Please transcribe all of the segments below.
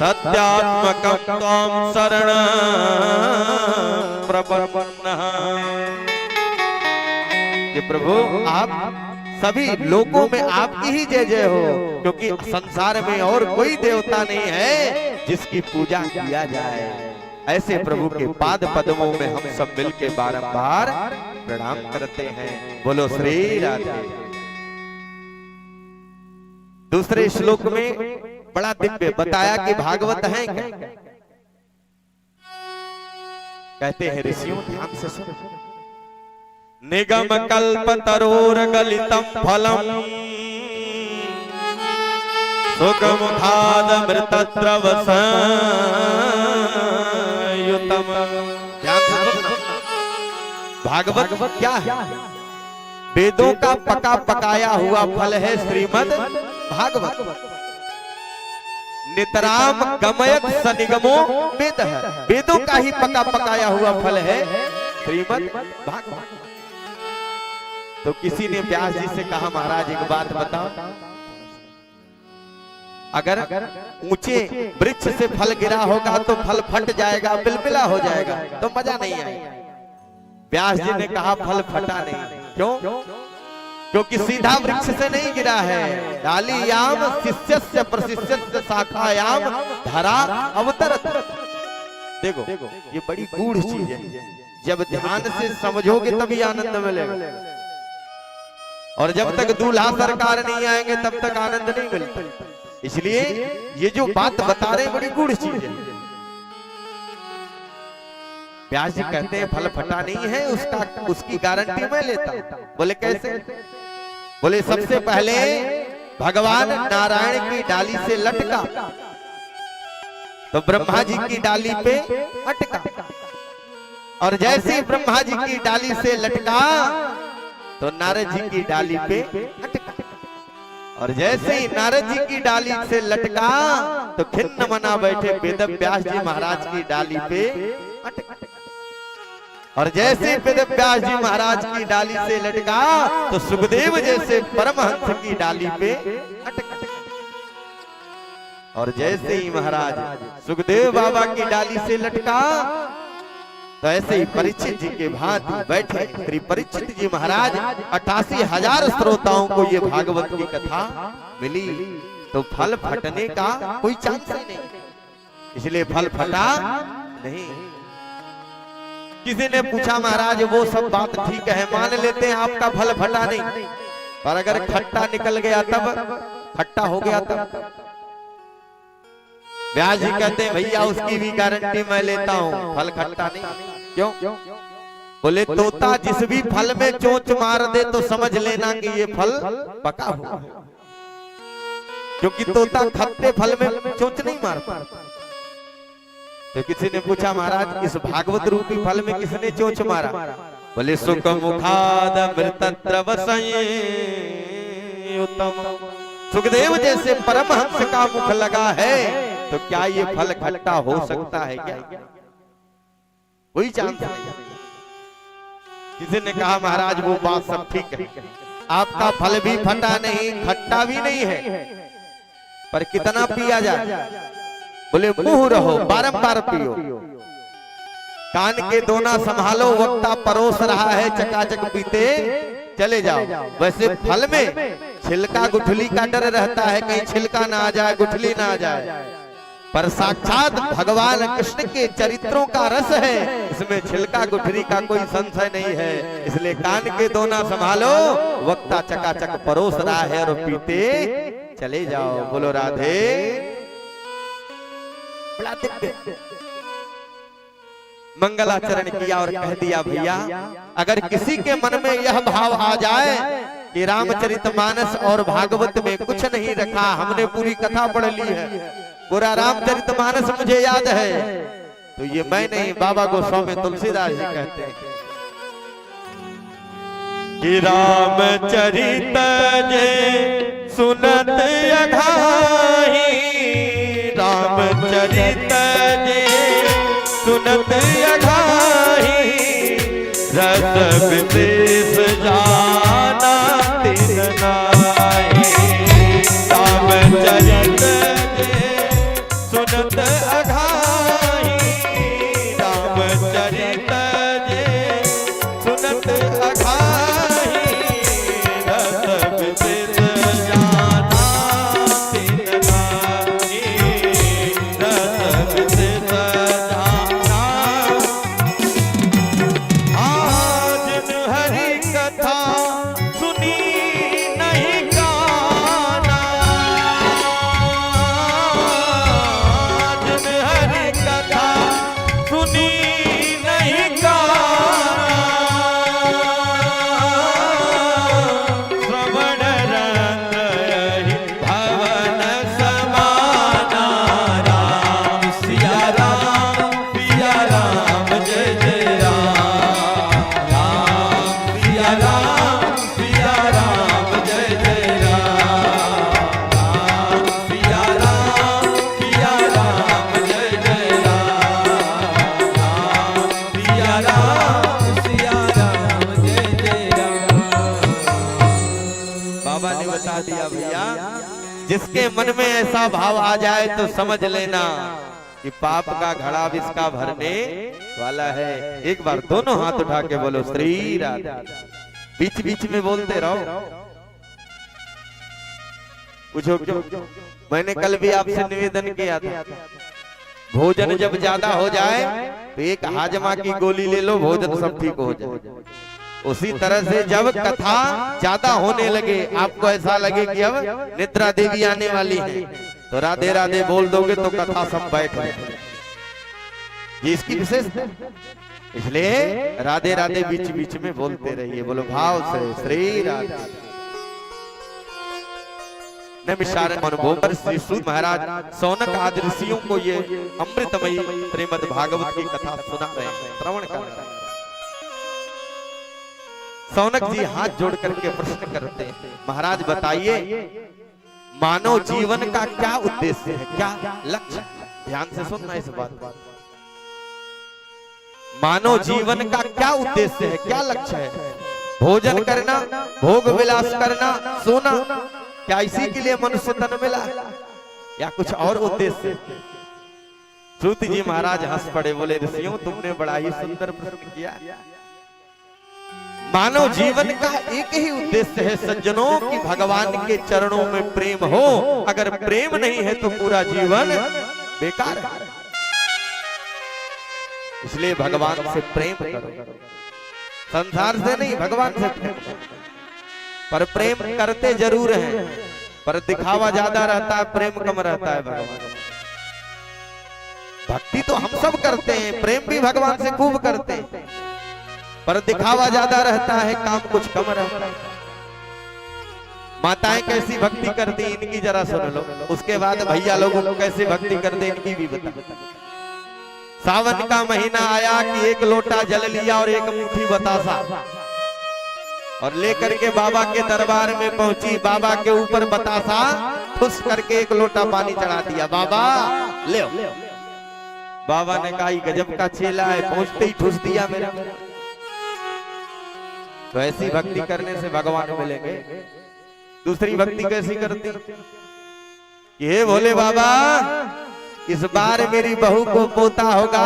सत्यात्मकं त्वां शरणं प्रपन्नः। ये प्रभु आप सभी लोगों में आपकी ही जय जय हो, क्योंकि संसार में और कोई देवता नहीं है जिसकी पूजा किया जाए। ऐसे प्रभु के पाद पद्मों में हम सब मिलके बारंबार प्रणाम करते हैं। बोलो श्री राधे। दूसरे श्लोक में बड़ा दिव्य बताया कि भागवत है क्या? कहते हैं ऋषियों ध्यान से सुनो। निगम कल्प तरोर गलितम फलम सुखमुखाद मृतद्रव संयुतम। भागवत क्या है? वेदों का पका पकाया हुआ फल है श्रीमद् भागवत। नितराम गमयत सनिगमो वेद है, वेदों का ही पका पकाया हुआ फल है श्रीमद् भागवत। तो किसी ने व्यास जी से कहा महाराज एक बात बताओ, अगर ऊंचे वृक्ष से फल गिरा होगा तो फल फट जाएगा, बिलबिला हो जाएगा, तो मजा नहीं आएगा। व्यास जी ने कहा फल फटा नहीं। क्यों? क्योंकि सीधा वृक्ष से नहीं गिरा है। डालीयाम शिष्यस्य प्रशिष्यस्य शाखायाम धरा अवतरत। देखो ये बड़ी गूढ़ चीज है, जब ध्यान से समझोगे तभी आनंद मिलेगा, और जब तक दूल्हा सरकार नहीं आएंगे तब तक आनंद नहीं मिलता। इसलिए ये जो बात बता रहे बड़ी गूढ़ चीज है। व्यास जी कहते हैं फल फटा नहीं है, उसकी गारंटी मैं लेता हूं। बोले कैसे? बोले सबसे पहले भगवान नारायण की डाली से लटका तो ब्रह्मा जी की डाली पे अटका, और जैसे ब्रह्मा जी की डाली से लटका तो नारद जी की डाली पे अटका, और जैसे ही नारद जी की डाली से लटका तो खिन्न मना बैठे वेद व्यास जी महाराज की डाली पे अटका, और जैसे वेद व्यास जी महाराज की डाली से लटका तो सुखदेव जैसे परमहंस की डाली पे अटका, और जैसे ही महाराज सुखदेव बाबा की डाली से लटका तो ऐसे ही परीक्षित जी के भांति बैठे श्री परीक्षित जी महाराज 88,000 श्रोताओं को ये भागवत की कथा मिली। तो फल फटने का कोई चांस ही नहीं, इसलिए फल फटा नहीं। किसी ने पूछा महाराज वो सब बात ठीक है, मान लेते हैं आपका फल फटा नहीं, पर अगर खट्टा निकल गया तब, खट्टा हो गया तब? व्यास जी कहते हैं भैया उसकी भी गारंटी मैं लेता हूँ, फल खट्टा नहीं। क्यों? बोले तोता जिस भी फल में चोंच मार दे तो समझ लेना कि ये फल पका हुआ है, क्योंकि तोता खट्टे फल में चोंच नहीं मारता। तो किसी ने पूछा महाराज इस भागवत रूपी फल में किसने चोंच मारा? बोले सुख मुखाद मृतद्रव संयुतम। सुखदेव जैसे परमहंस का मुख लगा है, तो क्या ये फल खट्टा हो सकता है क्या? कोई चांस नहीं। किसी ने कहा महाराज वो बात सब ठीक है, आपका फल भी फटा नहीं, खट्टा भी नहीं है, पर कितना पिया जाए? बोले मुंह रहो, बारंबार पियो, कान के दोना संभालो, वक्ता परोस रहा है, चकाचक पीते चले जाओ। वैसे फल में छिलका गुठली का डर रहता है, कहीं छिलका ना आ जाए, गुठली ना आ जाए, पर साक्षात भगवान कृष्ण के चरित्रों का रस है, इसमें छिलका गुठली का कोई संशय नहीं है। इसलिए कान के दोना संभालो, वक्ता चकाचक परोस रहा है, और पीते चले जाओ। बोलो राधे। बड़ा दिव्य मंगलाचरण किया और कह दिया भैया अगर किसी के मन में यह भाव आ जाए कि रामचरितमानस और भागवत में कुछ नहीं रखा, हमने पूरी कथा पढ़ ली है, पूरा रामचरितमानस मुझे याद है, तो ये मैं नहीं बाबा गोस्वामी तुलसीदास जी कहते हैं कि रामचरित जे सुनत अघाही, रामचरित जे सुनत अघाही, रस विशेष जाना तिन नाहि। रामचरित जे सुनत बता दिया भैया। जिसके मन में ऐसा भाव आ जाए तो समझ लेना कि पाप का घड़ा इसका भरने वाला है। एक बार दोनों हाथ उठा के बोलो श्री राधे। बीच बीच में बोलते रहो। पूछो क्यों? मैंने कल भी आपसे निवेदन किया था, भोजन जब ज्यादा हो जाए तो एक हाजमा की गोली ले लो, भोजन सब ठीक हो जाए। उसी तरह से जब कथा ज्यादा होने लगे, आपको ऐसा लगे कि अब निद्रा देवी आने वाली है, तो राधे राधे बोल दोगे तो कथा सब बैठ जाएगी। ये इसकी विशेषता, इसलिए राधे राधे बीच बीच में बोलते रहिए। बोलो भाव से श्री राधे। अनुभव पर श्री सूत महाराज सौनक आदि ऋषियों को ये अमृतमयी श्रीमद् भागवत की कथा सुना रहे हैं, श्रवण कर रहे हैं। सौनक जी हाथ जोड़ करके प्रश्न करते हैं, महाराज बताइए मानव जीवन का क्या उद्देश्य है, क्या लक्ष्य? ध्यान से सुनना इस बात। मानव जीवन का क्या उद्देश्य है, क्या लक्ष्य है? भोजन करना, भोग विलास करना, सोना, क्या इसी के लिए मनुष्य तन मिला या कुछ और उद्देश्य? सूत जी महाराज हंस पड़े, बोले ऋषियों तुमने बड़ा ही सुंदर प्रश्न किया। मानव जीवन का एक ही उद्देश्य है सज्जनों कि भगवान के चरणों में प्रेम हो। अगर प्रेम नहीं है तो पूरा जीवन बेकार है। इसलिए भगवान से प्रेम करो, संसार से नहीं, भगवान से प्रेम करो। पर प्रेम करते जरूर हैं, पर दिखावा ज्यादा रहता है, प्रेम कम रहता है। भगवान भक्ति तो हम सब करते हैं, प्रेम भी भगवान से खूब करते हैं, पर दिखावा ज्यादा रहता है, काम कुछ कम रहता है। माताएं कैसी भक्ति करती इनकी जरा सुन लो, उसके बाद भैया लोगों को कैसे भक्ति करते इनकी भी बता। सावन का महीना आया कि एक लोटा जल लिया और एक मुट्ठी बतासा और लेकर के बाबा के दरबार में पहुंची। बाबा के ऊपर बतासा ठुस करके एक लोटा पानी चढ़ा दिया। बाबा ले। बाबा ने कहा गजब का चेला है, पहुंचते ही ठुस दिया मेरा। तो ऐसी भक्ति करने से भगवान मिलेंगे। दूसरी भक्ति कैसी करती? ये भोले बाबा इस बार मेरी बहू को पोता होगा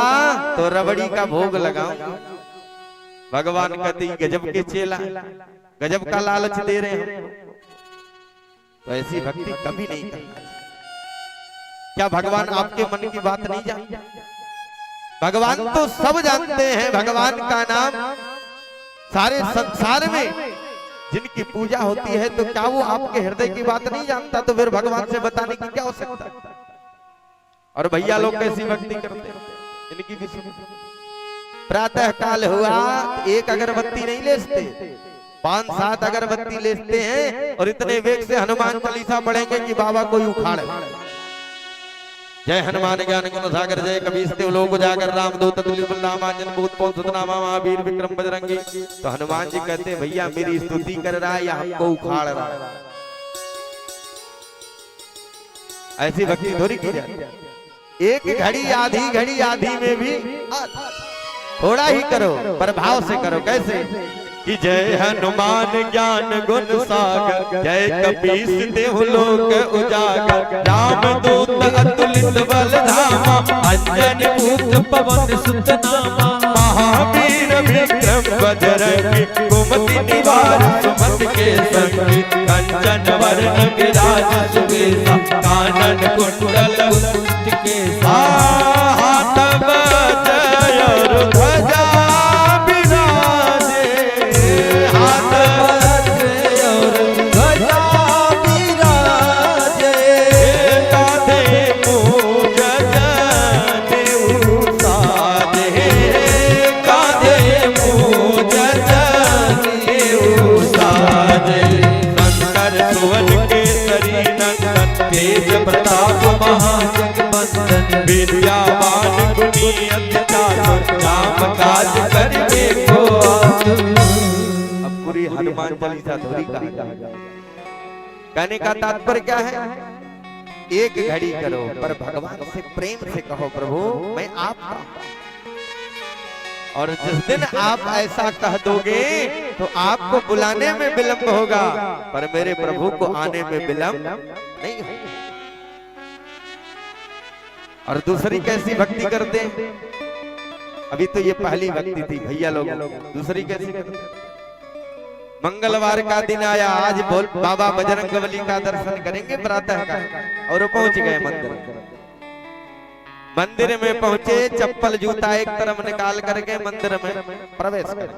तो रबड़ी का भोग लगाऊं। भगवान कहते गजब के चेला, गजब का लालच दे रहे हैं। तो ऐसी भक्ति कभी नहीं करना। क्या भगवान आपके मन की बात नहीं जानते? भगवान तो सब जानते हैं। भगवान का नाम सारे संसार में जिनकी पूजा होती है, तो क्या वो आपके हृदय की बात नहीं जानता? तो फिर भगवान से बताने की क्या आवश्यकता है? और भैया लोग कैसी भक्ति करते हैं, इनकी भी प्रातः काल हुआ एक अगरबत्ती नहीं लेते, 5-7 अगरबत्ती लेते हैं और इतने वेग से हनुमान चालीसा पढ़ेंगे कि बाबा कोई उखाड़। जय हनुमान ज्ञान गुण सागर जय कबीर लोक उजागर रामदूत तुल्य बलरामांजन भूत पवन सुतनामा महावीर विक्रम बजरंगी। तो हनुमान जी कहते हैं भैया मेरी स्तुति कर रहा है या हमको उखाड़ रहा है? ऐसी भक्ति थोड़ी की जाए। एक घड़ी आधी में भी थोड़ा ही करो, पर भाव से करो। कैसे? कि जय हनुमान ज्ञान गुण सागर जय कपीस देहु लोक उजागर रामदूत अतुलित बल धामा अंजनी पुत्र पवन सुत नामा महावीर विक्रम बजरंगी कुमति निवार सुमति के संगी कंचन वरण विराज सुबेसा कानन कुंडल कुंज के हाथ बजय ध्वजा तेज प्रताप महाजगवंदन विद्यावान गुणी अति चातुर काम काज करके को अब पूरी हनुमान चालीसा थोड़ी कहा। कहने का तात्पर्य क्या है? एक घड़ी करो, पर भगवान से प्रेम से कहो प्रभु मैं आपका। और जिस दिन आप ऐसा कह दोगे तो आपको बुलाने में विलंब होगा, पर मेरे प्रभु को आने में विलंब नहीं होगा। और दूसरी कैसी भक्ति करते हैं? अभी तो ये पहली भक्ति थी भैया लोग, दूसरी कैसी करते हैं? मंगलवार का दिन आया, आज बोल बाबा बजरंगबली का दर्शन करेंगे प्रातः का, और पहुंच गए मंदिर। मंदिर में पहुंचे, चप्पल जूता एक तरफ निकाल करके मंदिर में प्रवेश करें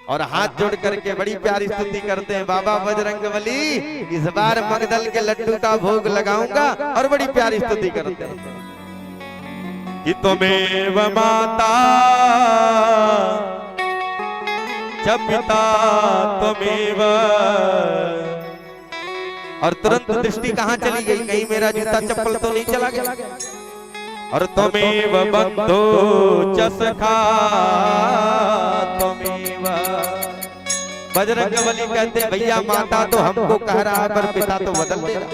और हाथ जोड़ करके बड़ी प्यारी स्तुति करते हैं, बाबा बजरंगबली इस बार मगदल के लड्डू का भोग लगाऊंगा, और बड़ी प्यारी स्तुति करते हैं कि त्वमेव माता च पिता त्वमेव। और तुरंत दृष्टि कहां चली गई, कहीं मेरा जूता चप्पल तो नहीं चला गया। और त्वमेव बंधो च सखा त्वमेव। बजरंगबली कहते भैया माता तो हमको कह रहा है, पर पिता तो बदल दे रहा।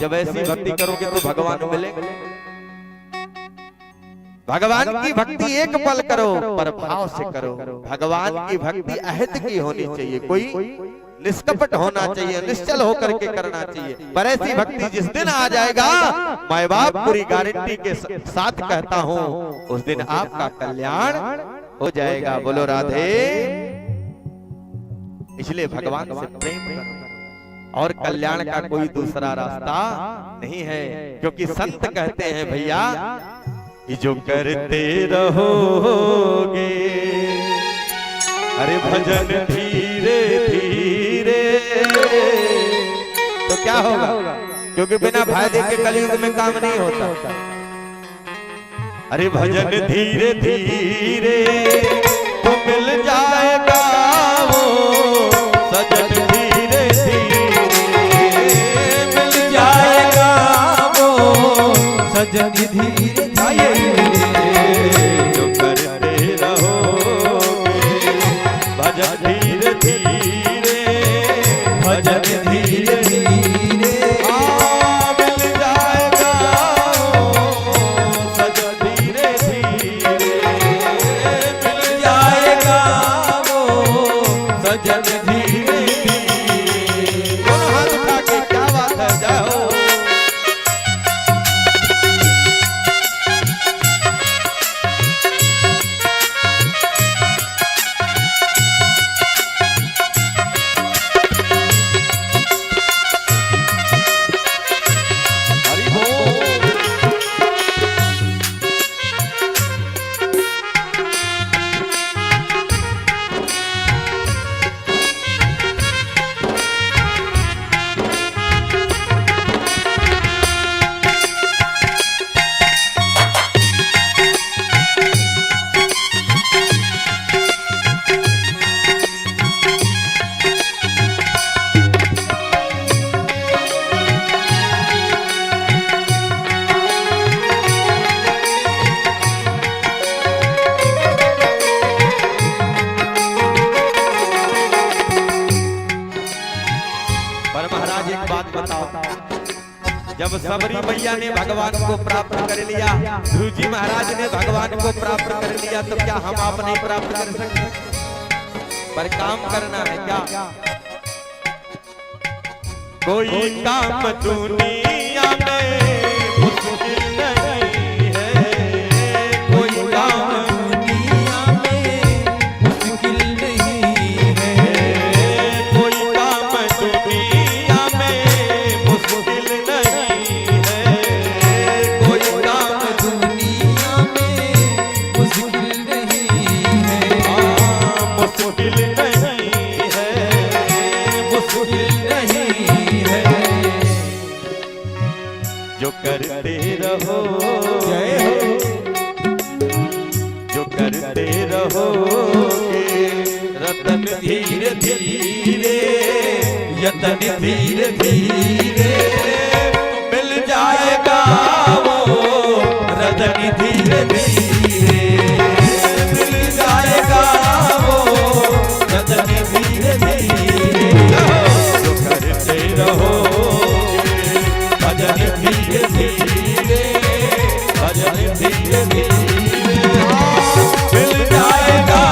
जब ऐसी भक्ति करोगे तो भगवान मिलेंगे। भगवान की भक्ति एक पल करो, पर भाव से करो। भगवान की भक्ति अहित की होनी चाहिए, कोई निष्कपट होना चाहिए, निश्चल होकर के करना चाहिए। पर ऐसी भक्ति जिस दिन आ जाएगा, माय बाप पूरी गारंटी के साथ कहता हूं, उस दिन आपका कल्याण हो जाएगा। बोलो राधे। इसलिए भगवान से प्रेम करो, और कल्याण का कोई दूसरा रास्ता नहीं है। क्योंकि संत कहते हैं भैया कि जो करते रहोगे, अरे भजन धीरे धीरे, तो क्या होगा? क्योंकि बिना फायदे के कलयुग में काम नहीं होता। अरे भजन धीरे धीरे तो मिल जाएगा वो सजन, धीरे धीरे मिल जाएगा वो सजन, धीरे जो करते रहोगे भजन धीरे धीरे, भजन धीरे धीरे मिल जाएगा सजन, धीरे धीरे मिल जाएगा वो सजन, धीरे धीरे। दोनों हाथ उठा के क्या बात है, जाओ। जब सबरी मैया ने भगवान को प्राप्त कर लिया, ध्रुव जी महाराज ने भगवान को प्राप्त कर लिया, तो क्या हम आप नहीं प्राप्त कर सकते? पर काम करना है क्या? कोई काम दुनिया में मुश्किल नहीं है, कोई काम दुनिया में मुश्किल नहीं है, कोई काम दुनिया में मुश्किल नहीं है, कोई काम दुनिया में मुश्किल नहीं है, मुश्किल नहीं है, मुश्किल नहीं है। जो करते रहो, जय हो, जो करते रहोगे रतन धीरे धीरे, यतन धीरे धीरे मिल जाएगा वो रतन धीरे धीरे, मिल जाएगा वो रतन धीरे धीरे। जो करते रहोगे भजन धीरे धीरे, भजन धीरे धीरे मिल जाएगा।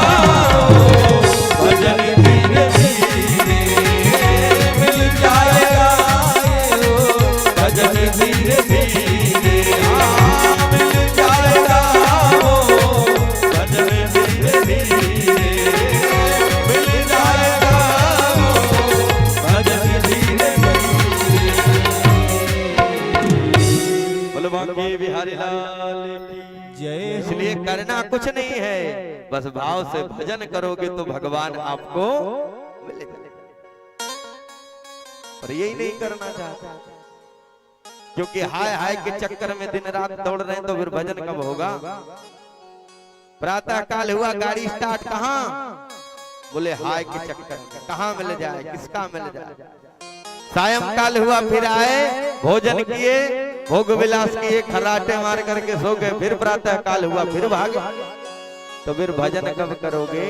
करना कुछ नहीं है, बस भाव से भजन करोगे तो भगवान आपको मिलेगा। पर यही नहीं करना चाहता, क्योंकि हाय हाय के चक्कर में दिन रात दौड़ रहे हैं, तो फिर भजन कब होगा। प्रातः काल हुआ, गाड़ी स्टार्ट कहाँ, बोले हाय के चक्कर में, कहाँ मिल जाए, किसका मिल जाए। सायंकाल हुआ, फिर आए, भोजन किए, भोग विलास किए, खर्राटे मार करके सो गए। फिर प्रातः काल हुआ, फिर भागे, तो फिर भजन कब करोगे।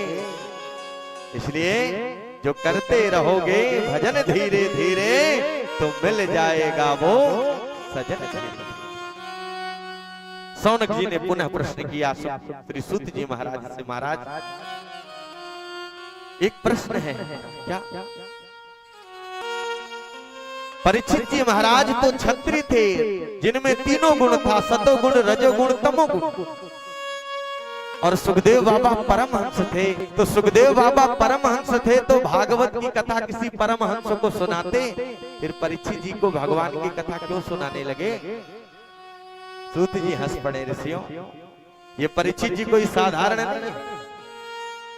इसलिए जो करते रहोगे भजन धीरे धीरे, तो मिल जाएगा वो सजन। सौनक जी ने पुनः प्रश्न किया श्री सूत जी महाराज से, महाराज एक प्रश्न है। क्या? परीक्षित जी महाराज तो क्षत्रिय थे, जिनमें तीनों गुण था, सतोगुण, रजोगुण, तमोगुण। और सुखदेव बाबा परमहंस थे, तो सुखदेव बाबा परमहंस थे तो भागवत की कथा किसी परमहंस को सुनाते, फिर परीक्षित जी को भगवान की कथा क्यों सुनाने लगे। सूत जी हंस पड़े, ऋषियों ये परीक्षित जी कोई साधारण नहीं।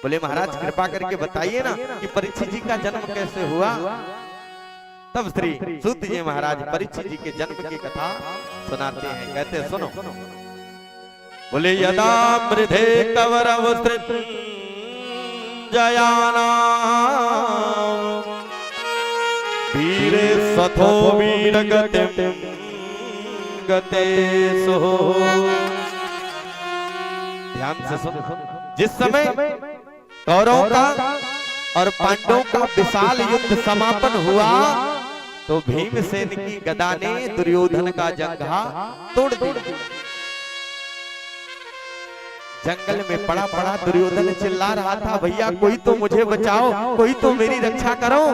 बोले महाराज कृपा करके बताइए ना कि परीक्षित जी का जन्म कैसे हुआ। तब श्री सूत जी महाराज परीक्षित जी के जन्म की कथा सुनाते हैं। कहते हैं सुनो। बोले यदा मृधे कवरव जयाना वीरे सथो वीर गते सो। ध्यान से सुनो। जिस समय कौरवों का और पांडवों का विशाल युद्ध समापन हुआ, तो भीमसेन की गदा ने दुर्योधन का जंघा तोड़ दिया। जंगल में पड़ा पड़ा दुर्योधन चिल्ला रहा था, भैया कोई तो मुझे बचाओ, कोई तो मेरी रक्षा करो।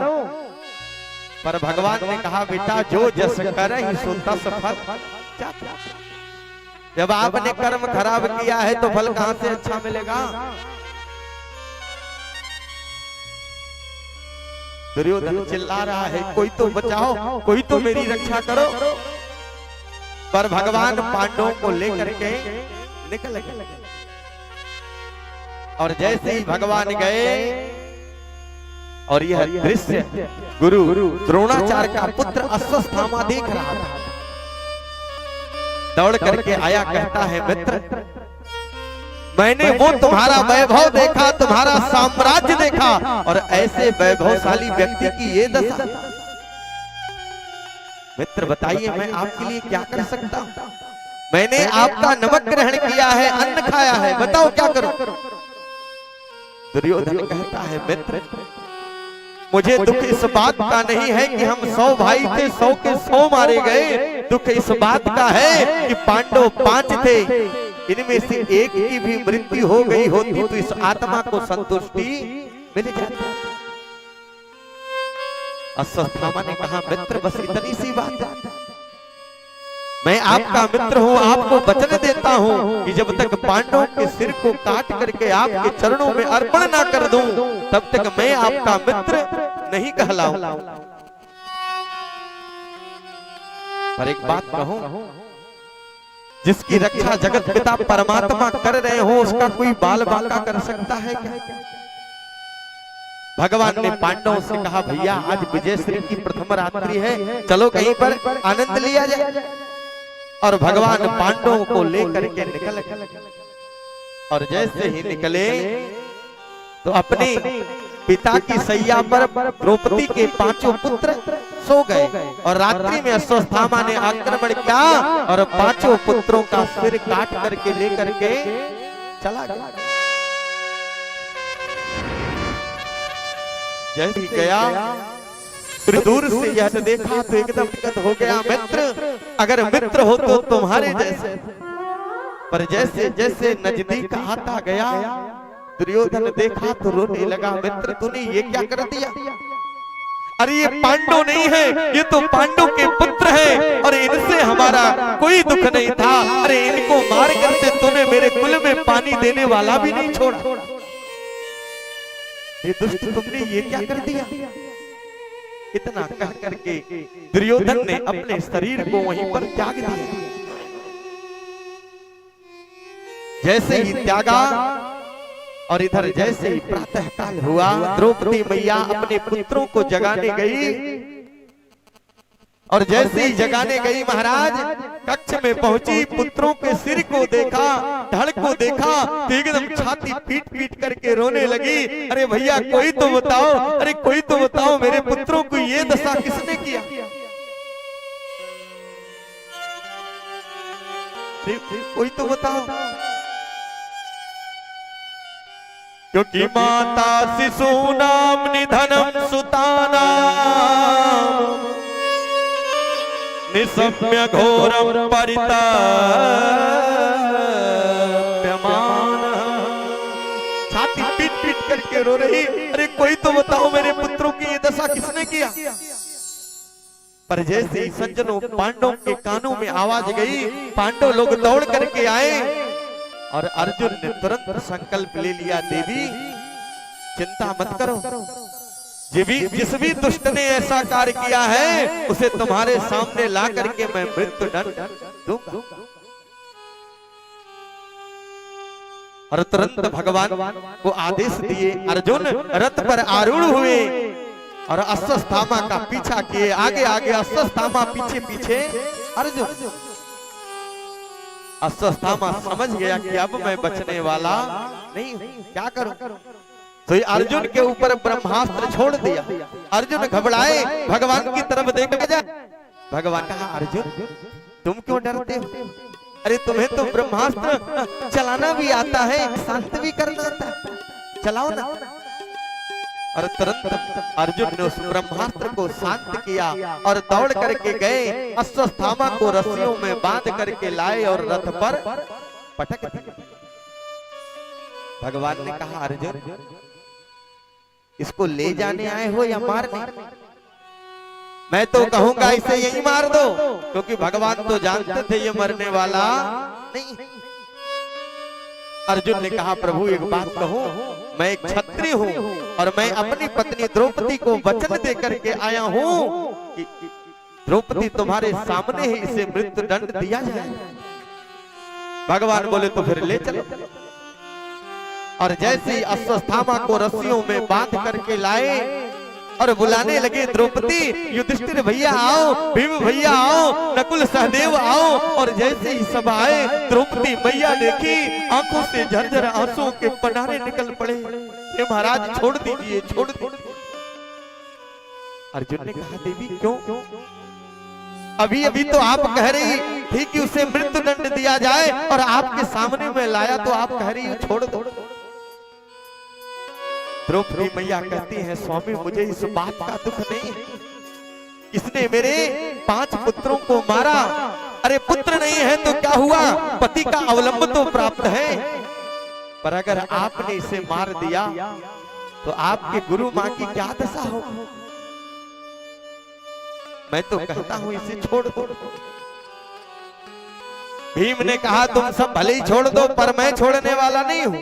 पर भगवान ने कहा, बेटा जो जस करहि सो तस फल। जब आपने कर्म खराब किया है तो फल कहां से अच्छा मिलेगा। दुर्योधन चिल्ला रहा है, कोई तो बचाओ, कोई तो मेरी रक्षा करो। पर भगवान पांडवों को लेकर के निकल गए। और जैसे ही भगवान गए, और यह दृश्य गुरु द्रोणाचार्य का पुत्र अश्वत्थामा देख रहा था। दौड़ करके आया, कहता है मित्र, मैंने वो तुम्हारा वैभव देखा, तुम्हारा साम्राज्य देखा, और ऐसे वैभवशाली व्यक्ति की ये दशा। मित्र बताइए मैं आपके लिए क्या कर सकता हूं। मैंने आपका नमक ग्रहण किया है, अन्न खाया है, बताओ क्या करूं। दुर्योधन कहता है, मित्र मुझे दुख इस बात का नहीं है कि हम 100 भाई थे, 100 के 100 मारे गए। दुख इस बात का है कि पांडव 5 थे, इनमें से एक की भी मृत्यु हो गई होती तो इस आत्मा को संतुष्टि मिल जाती। अश्वत्थामा ने कहा, मित्र बस इतनी सी बात है, मैं आपका मित्र हूँ, आपको वचन देता हूँ कि जब तक पांडवों के सिर को काट करके आपके चरणों में अर्पण ना कर दूं, तब तक मैं आपका मित्र नहीं कहलाऊं। पर एक बात कहूं, जिसकी रक्षा जगत पिता परमात्मा कर रहे हो, उसका कोई बाल बांका कर सकता है क्या। भगवान ने पांडवों से कहा, भैया आज विजयश्री की प्रथम रात्रि है, चलो कहीं पर आनंद लिया जाए। और भगवान पांडवों को लेकर के निकल गए। और जैसे ही निकले तो अपने पिता की सैया पर द्रौपदी के 5 पुत्र सो गए। और रात्रि में अश्वत्थामा ने आक्रमण किया और 5 पुत्रों का सिर काट करके लेकर के चला गया। जैसे ही गया, दूर से यह देखा तो एकदम विकट हो गया, मित्र अगर मित्र हो तो तुम्हारे जैसे। पर जैसे जैसे नजदीक आता गया, दुर्योधन देखा तो रोने लगा, मित्र तूने ये क्या कर दिया। अरे ये पांडव नहीं है, ये तो पांडव के पुत्र हैं, और इनसे हमारा कोई दुख नहीं था। अरे इनको मार करके तूने मेरे कुल में पानी देने वाला भी नहीं छोड़ा। ये दुष्ट तुमने ये क्या कर दिया। इतना कह करके दुर्योधन ने अपने शरीर को वहीं पर त्याग दिया। जैसे ही त्यागा और इधर जैसे ही प्रातः काल हुआ, द्रौपदी मैया अपने पुत्रों को जगाने गई और जैसे ही जगाने गई महाराज कक्ष में पहुंची, पुत्रों के सिर को देखा, धड़ को देखा तो एकदम छाती पीट पीट करके रोने लगी। अरे भैया कोई तो बताओ, अरे कोई तो बताओ, मेरे पुत्रों को ये दशा किसने किया? कोई तो बताओ। क्योंकि माता शिशु नाम निधनम सुताना निसम्य घोरम परिताप्यमान। छाती पीट पीट करके रो रही, अरे कोई तो बताओ मेरे पुत्रों की ये दशा किसने किया? पर जैसे ही सज्जनों पांडवों के कानों में आवाज गई, पांडव लोग दौड़ करके आए और अर्जुन ने तुरंत संकल्प ले लिया, देवी चिंता मत करो, जिस भी दुष्ट ने ऐसा कार्य किया है उसे तुम्हारे सामने ला करके मैं मृत्यु दंड दूंगा। और तुरंत भगवान को आदेश दिए, अर्जुन रथ पर आरूढ़ हुए और अश्वत्थामा का पीछा किए, आगे आगे अश्वत्थामा पीछे पीछे अर्जुन। अश्वत्थामा समझ गया कि अब मैं बचने वाला नहीं, क्या करूं? तो अर्जुन के ऊपर ब्रह्मास्त्र छोड़ दिया। अर्जुन घबराए, भगवान की तरफ देख जा। भगवान कहा, अर्जुन तुम क्यों डरते हो? अरे तुम्हें तो ब्रह्मास्त्र चलाना भी आता है, शांत भी करना आता है, चलाओ ना। और तुरंत अर्जुन ने उस ब्रह्मास्त्र को शांत किया और दौड़ करके गए, अश्वत्थामा को रस्सियों में बांध करके लाए और रथ पर पटक दिया। भगवान ने कहा, अर्जुन इसको ले जाने आए हो या मारने? मैं तो कहूंगा इसे यही मार दो, क्योंकि भगवान तो जानते थे ये मरने वाला नहीं। अर्जुन ने कहा, प्रभु एक बात कहूं, मैं एक क्षत्रिय हूं और मैं अपनी पत्नी द्रौपदी को वचन दे करके आया हूं कि द्रौपदी तुम्हारे सामने ही इसे मृत्यु दंड दिया जाए। भगवान बोले तो फिर ले चलो। और जैसे ही अश्वत्थामा को रस्सियों में बांध करके लाए और बुलाने लगे, द्रौपदी, युधिष्ठिर भैया आओ, भीम भैया आओ, नकुल सहदेव आओ। और जैसे ही सब आए, द्रौपदी मैया देखी, आंखों से झरझर आंसुओं के पनारे निकल पड़े। ये महाराज छोड़ दीजिए, छोड़ दीजिए। अर्जुन ने कहा, देवी क्यों? अभी अभी तो आप कह रही थी कि उसे मृत्यु दंड दिया जाए और आपके सामने में लाया तो आप कह रही हो छोड़ दो। द्रौपदी मैया कहती है, स्वामी मुझे इस बात का दुख नहीं है, इसने मेरे 5 पुत्रों को मारा। अरे पुत्र नहीं है तो क्या हुआ, पति का अवलंब तो प्राप्त है, पर अगर आपने इसे मार दिया तो आपके गुरु माँ की क्या दशा हो? मैं तो कहता हूं इसे छोड़ दो। भीम ने कहा, तुम सब भले ही छोड़ दो, पर मैं छोड़ने वाला नहीं हूं।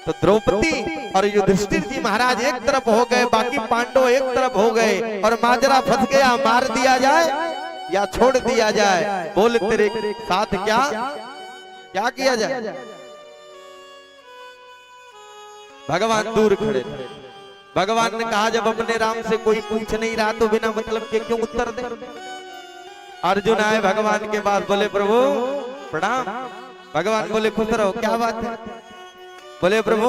तो द्रौपदी और युधिष्ठिर जी महाराज एक तरफ हो गए, बाकी पांडव एक तरफ हो गए और माजरा फंस गया, मार दिया जाए या छोड़ दिया जाए। बोल तेरे साथ क्या क्या किया जाए? भगवान दूर खड़े थे। भगवान ने कहा, जब अपने राम से कोई पूछ नहीं रहा तो बिना मतलब के क्यों उत्तर दे? अर्जुन आए भगवान के पास, बोले प्रभु प्रणाम। भगवान बोले खुश रहो, क्या बात है? बोले प्रभु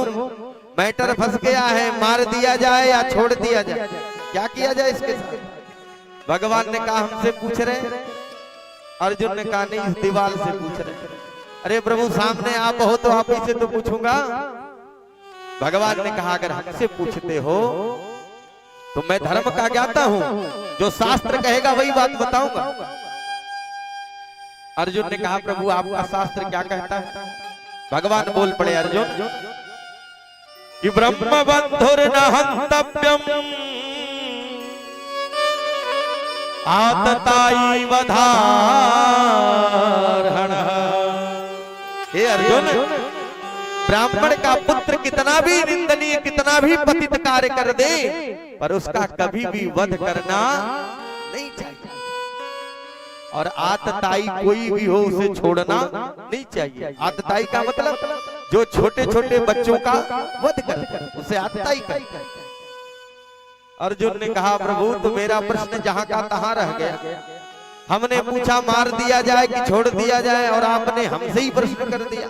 मैटर फंस गया है, मार दिया जाए या छोड़ दिया जाए, क्या किया जाए इसके साथ? भगवान ने कहा, हमसे पूछ रहे? अर्जुन ने कहा, नहीं, इस दीवार से पूछ रहे। अरे प्रभु सामने आप हो तो आप ही से तो पूछूंगा। भगवान ने कहा, अगर हमसे पूछते हो तो मैं धर्म का ज्ञाता हूं, जो शास्त्र कहेगा वही बात बताऊंगा। अर्जुन ने कहा, प्रभु आपका शास्त्र क्या कहता है? भगवान बोल पड़े, अर्जुन कि ब्रह्म बंधुर न हन्तव्यम आतताई वधारण। हे अर्जुन, ब्राह्मण का पुत्र कितना भी निंदनीय, कितना भी पतित कार्य कर दे, पर उसका कभी भी वध करना नहीं चाहिए। और आतताई कोई भी हो उसे छोड़ना नहीं चाहिए। आतताई का मतलब जो छोटे छोटे बच्चों का वध करता है उसे आतताई कहते हैं। अर्जुन ने कहा प्रभु तो मेरा प्रश्न जहां का तहां रह गया। हमने पूछा मार दिया जाए कि छोड़ दिया जाए और आपने हमसे ही प्रश्न कर दिया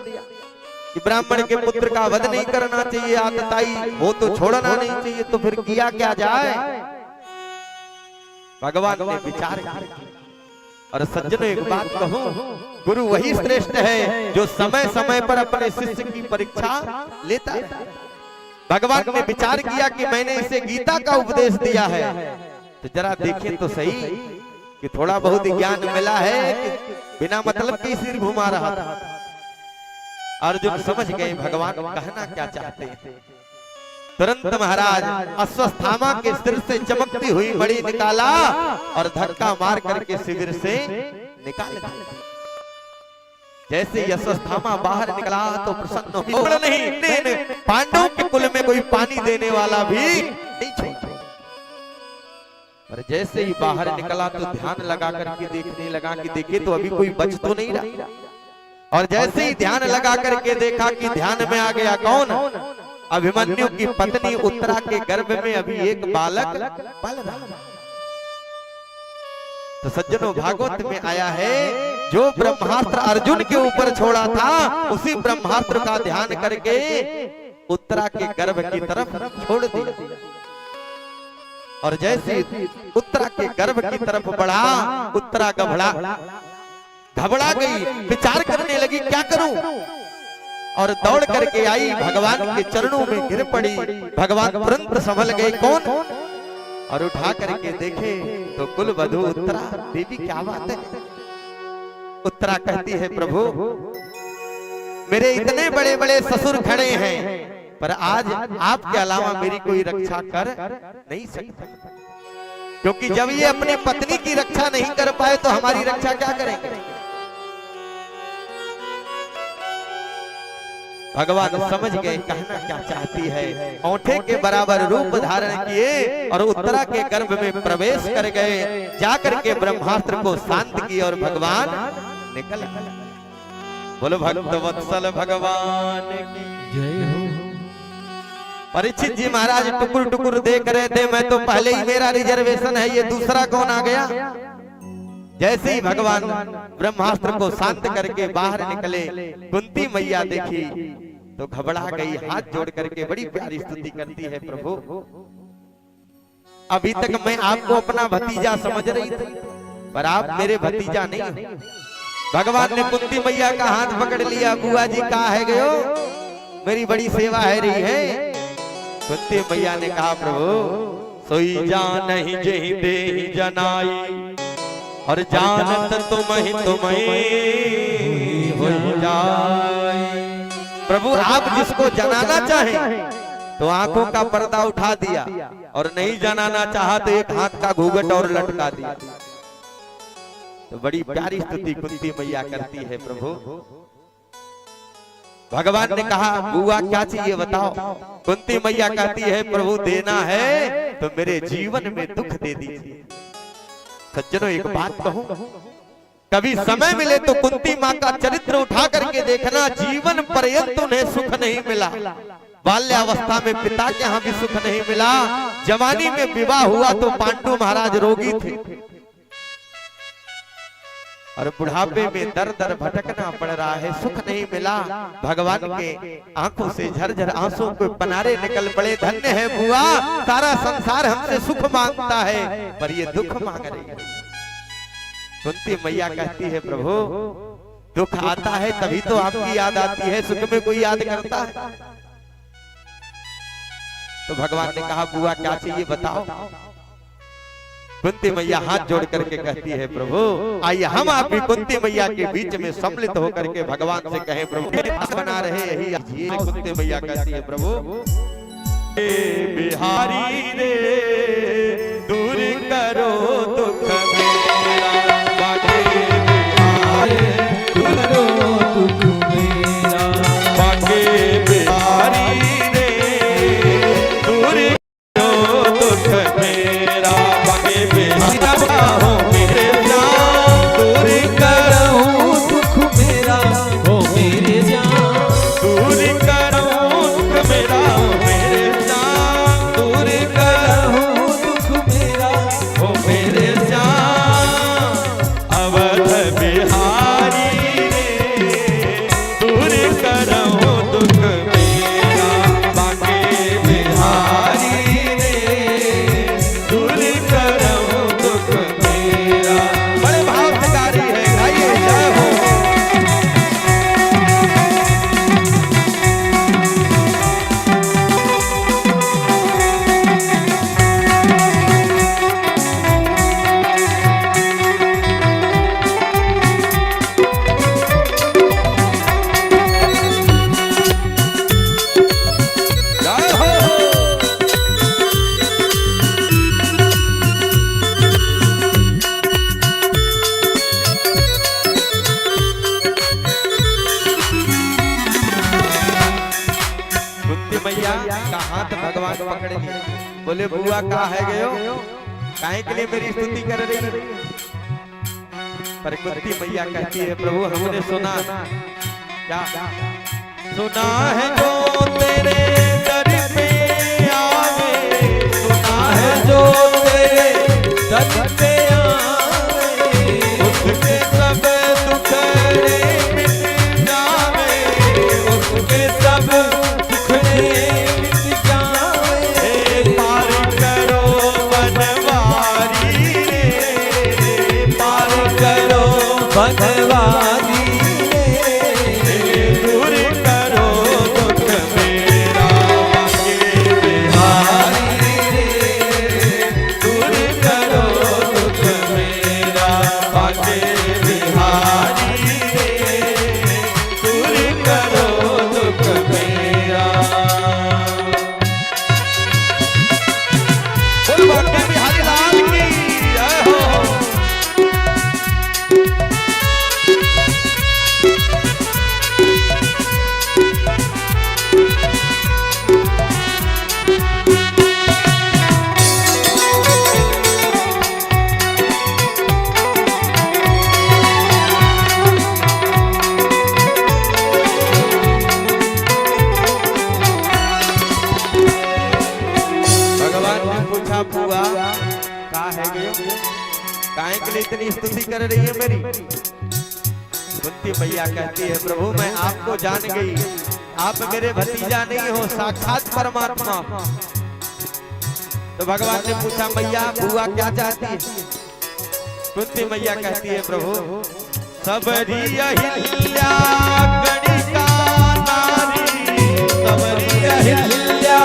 कि ब्राह्मण के पुत्र का वध नहीं करना चाहिए, आतताई वो तो छोड़ना नहीं चाहिए, तो फिर किया क्या जाए। भगवान ने विचार किया और सज्जनों एक बात कहूं, गुरु वही श्रेष्ठ है जो समय समय पर अपने शिष्य की परीक्षा लेता है। भगवान ने विचार किया कि मैंने इसे गीता का उपदेश दिया है तो जरा देखें तो सही कि थोड़ा बहुत ज्ञान मिला है कि बिना मतलब के सिर घुमा रहा था। अर्जुन समझ गए भगवान कहना क्या चाहते हैं। तुरंत महाराज अश्वत्थामा के सिर से चमकती हुई मणि निकाला और धक्का मार करके शिविर से निकाल दिया। जैसे अश्वत्थामा बाहर निकला तो प्रसन्न हो नहीं, पांडवों के कुल में कोई पानी देने वाला भी नहीं छोड़ा। पर जैसे ही बाहर निकला तो ध्यान लगा करके देखने लगा कि देखे तो अभी कोई बच तो नहीं रहा। और जैसे ही ध्यान लगा करके देखा कि ध्यान में आ गया कौन, अभिमन्यु की पत्नी उत्तरा के गर्भ में अभी एक बालक पल रहा। तो सज्जनों भागवत में आया है जो ब्रह्मास्त्र अर्जुन के ऊपर छोड़ा था उसी ब्रह्मास्त्र का ध्यान करके उत्तरा के गर्भ की तरफ छोड़ दिया। और जैसे उत्तरा के गर्भ की तरफ बढ़ा उत्तरा घबरा गई, विचार करने लगी क्या करूं, और दौड़ करके आई भगवान के चरणों में गिर पड़ी। भगवान तुरंत संभल गए कौन, और उठा करके देखे तो कुलवधू उत्तरा देवी। क्या बात है। उत्तरा कहती है प्रभु मेरे इतने बड़े बड़े ससुर खड़े हैं पर आज आपके अलावा मेरी कोई रक्षा कर नहीं सकता, क्योंकि जब ये अपनी पत्नी की रक्षा नहीं कर पाए तो हमारी रक्षा क्या करेंगे। भगवान समझ गए कहना क्या चाहती है। औंठे के बराबर रूप धारण किए और उत्तरा के गर्भ में प्रवेश कर गए। जाकर के ब्रह्मास्त्र को शांत किए और भगवान निकल गए। बोलो भक्त वत्सल भगवान की जय हो। परीक्षित जी महाराज टुकुर टुकुर देख रहे थे, मैं तो पहले ही मेरा रिजर्वेशन है, ये दूसरा कौन आ गया। जैसे ही भगवान ब्रह्मास्त्र को शांत करके बाहर निकले कुंती मैया देखी तो घबरा गई, हाथ जोड़ करके बड़ी प्यारी स्तुति करती है प्रभु अभी तक मैं आपको अपना भतीजा समझ रही थी पर आप मेरे भतीजा नहीं। भगवान ने कुंती मैया का हाथ पकड़ लिया, बुआ जी कहाँ है गयो, मेरी बड़ी सेवा है रही है। कुंती मैया ने कहा प्रभु सोई जान ही जही दे जनाई और जानत तुम्हें हो जाए। प्रभु आप जिसको जनाना चाहे तो आंखों का पर्दा उठा दिया और नहीं जनाना चाहा तो एक हाथ का घूंघट और लटका दिया। तो बड़ी प्यारी स्तुति कुंती मैया करती है प्रभु। भगवान ने कहा बुआ क्या चाहिए बताओ। कुंती मैया कहती है प्रभु देना है तो मेरे जीवन में दुख दे दीजिए। सज्जनों एक बात कहूं, कभी समय मिले तो कुंती माँ का चरित्र उठा करके देखना। जीवन पर्यंत उन्हें सुख नहीं मिला, बाल्यावस्था में पिता के यहाँ भी सुख नहीं मिला, जवानी में विवाह हुआ तो पांडु महाराज रोगी थे और बुढ़ापे में दर दर भटकना पड़ रहा है, सुख नहीं मिला। भगवान के आंखों से झरझर आंसू के पनारे निकल पड़े। धन्य है बुआ, सारा संसार हमसे सुख मांगता है पर ये दुख मांग रही है। कुंती मैया कहती है प्रभु दुख आता है तभी तो आपकी याद आती है, सुख में कोई याद करता है। तो भगवान ने कहा बुआ क्या चाहिए बताओ। कुंती मैया हाथ जोड़ करके कहती है प्रभु आइए हम आप भी कुंती मैया के बीच में सम्मिलित होकर के भगवान से कहें प्रभु बना रहे यही। कुंती मैया कहती है प्रभु बिहारी रे दूर करो दुख मेरा, बाके बिहारी करो दुख मेरा, बाके बिहारी रे दूर करो दुख मेरा, बाके बिहारी हो मेरे प्यार बोले बुआ कहा है गयो, काहे के लिए मेरी स्तुति कर रही है? पर कुंती मैया कहती है प्रभु हमने सुना क्या सुना है जो तेरे दर पे आवे, सुना है जो तेरे दर पे आवे, उसके सब दुखड़े मिट जावे, उसके सब दुखड़े मिट जावे। पार करो बनवारी रे, पार करो बनवारी रे, दूर करो दुख मेरा के बिहारी रे, दूर करो दुख मेरा के बिहारी रे, दूर करो दुख मेरा। बोल बांके बिहारी लाल की जय हो। भगवान ने पूछा बुआ कहा है गयो, काहे के लिए इतनी स्तुति कर रही है मेरी? कुंती मैया कहती है प्रभु मैं आपको जान गई, आप मेरे भतीजा नहीं हो, साक्षात परमात्मा। तो भगवान ने पूछा मैया बुआ क्या चाहती है? कुंती मैया कहती है प्रभु सबरी अहिल्या गणिका नारी, सबरी अहिल्या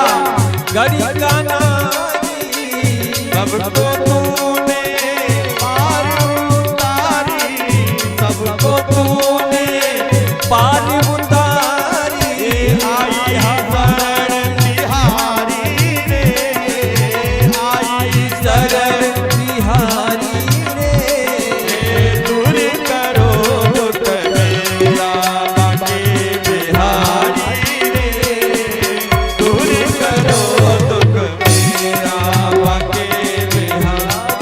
गणिका नारी, सबको तूने पार उतारी, सबको तूने पार उतारी, आई शरण बिहारी रे, आई शरण बिहारी रे, दूर करो दुख मेरा के बिहारी रे, दूर करो दुख मेरा के बिहारी,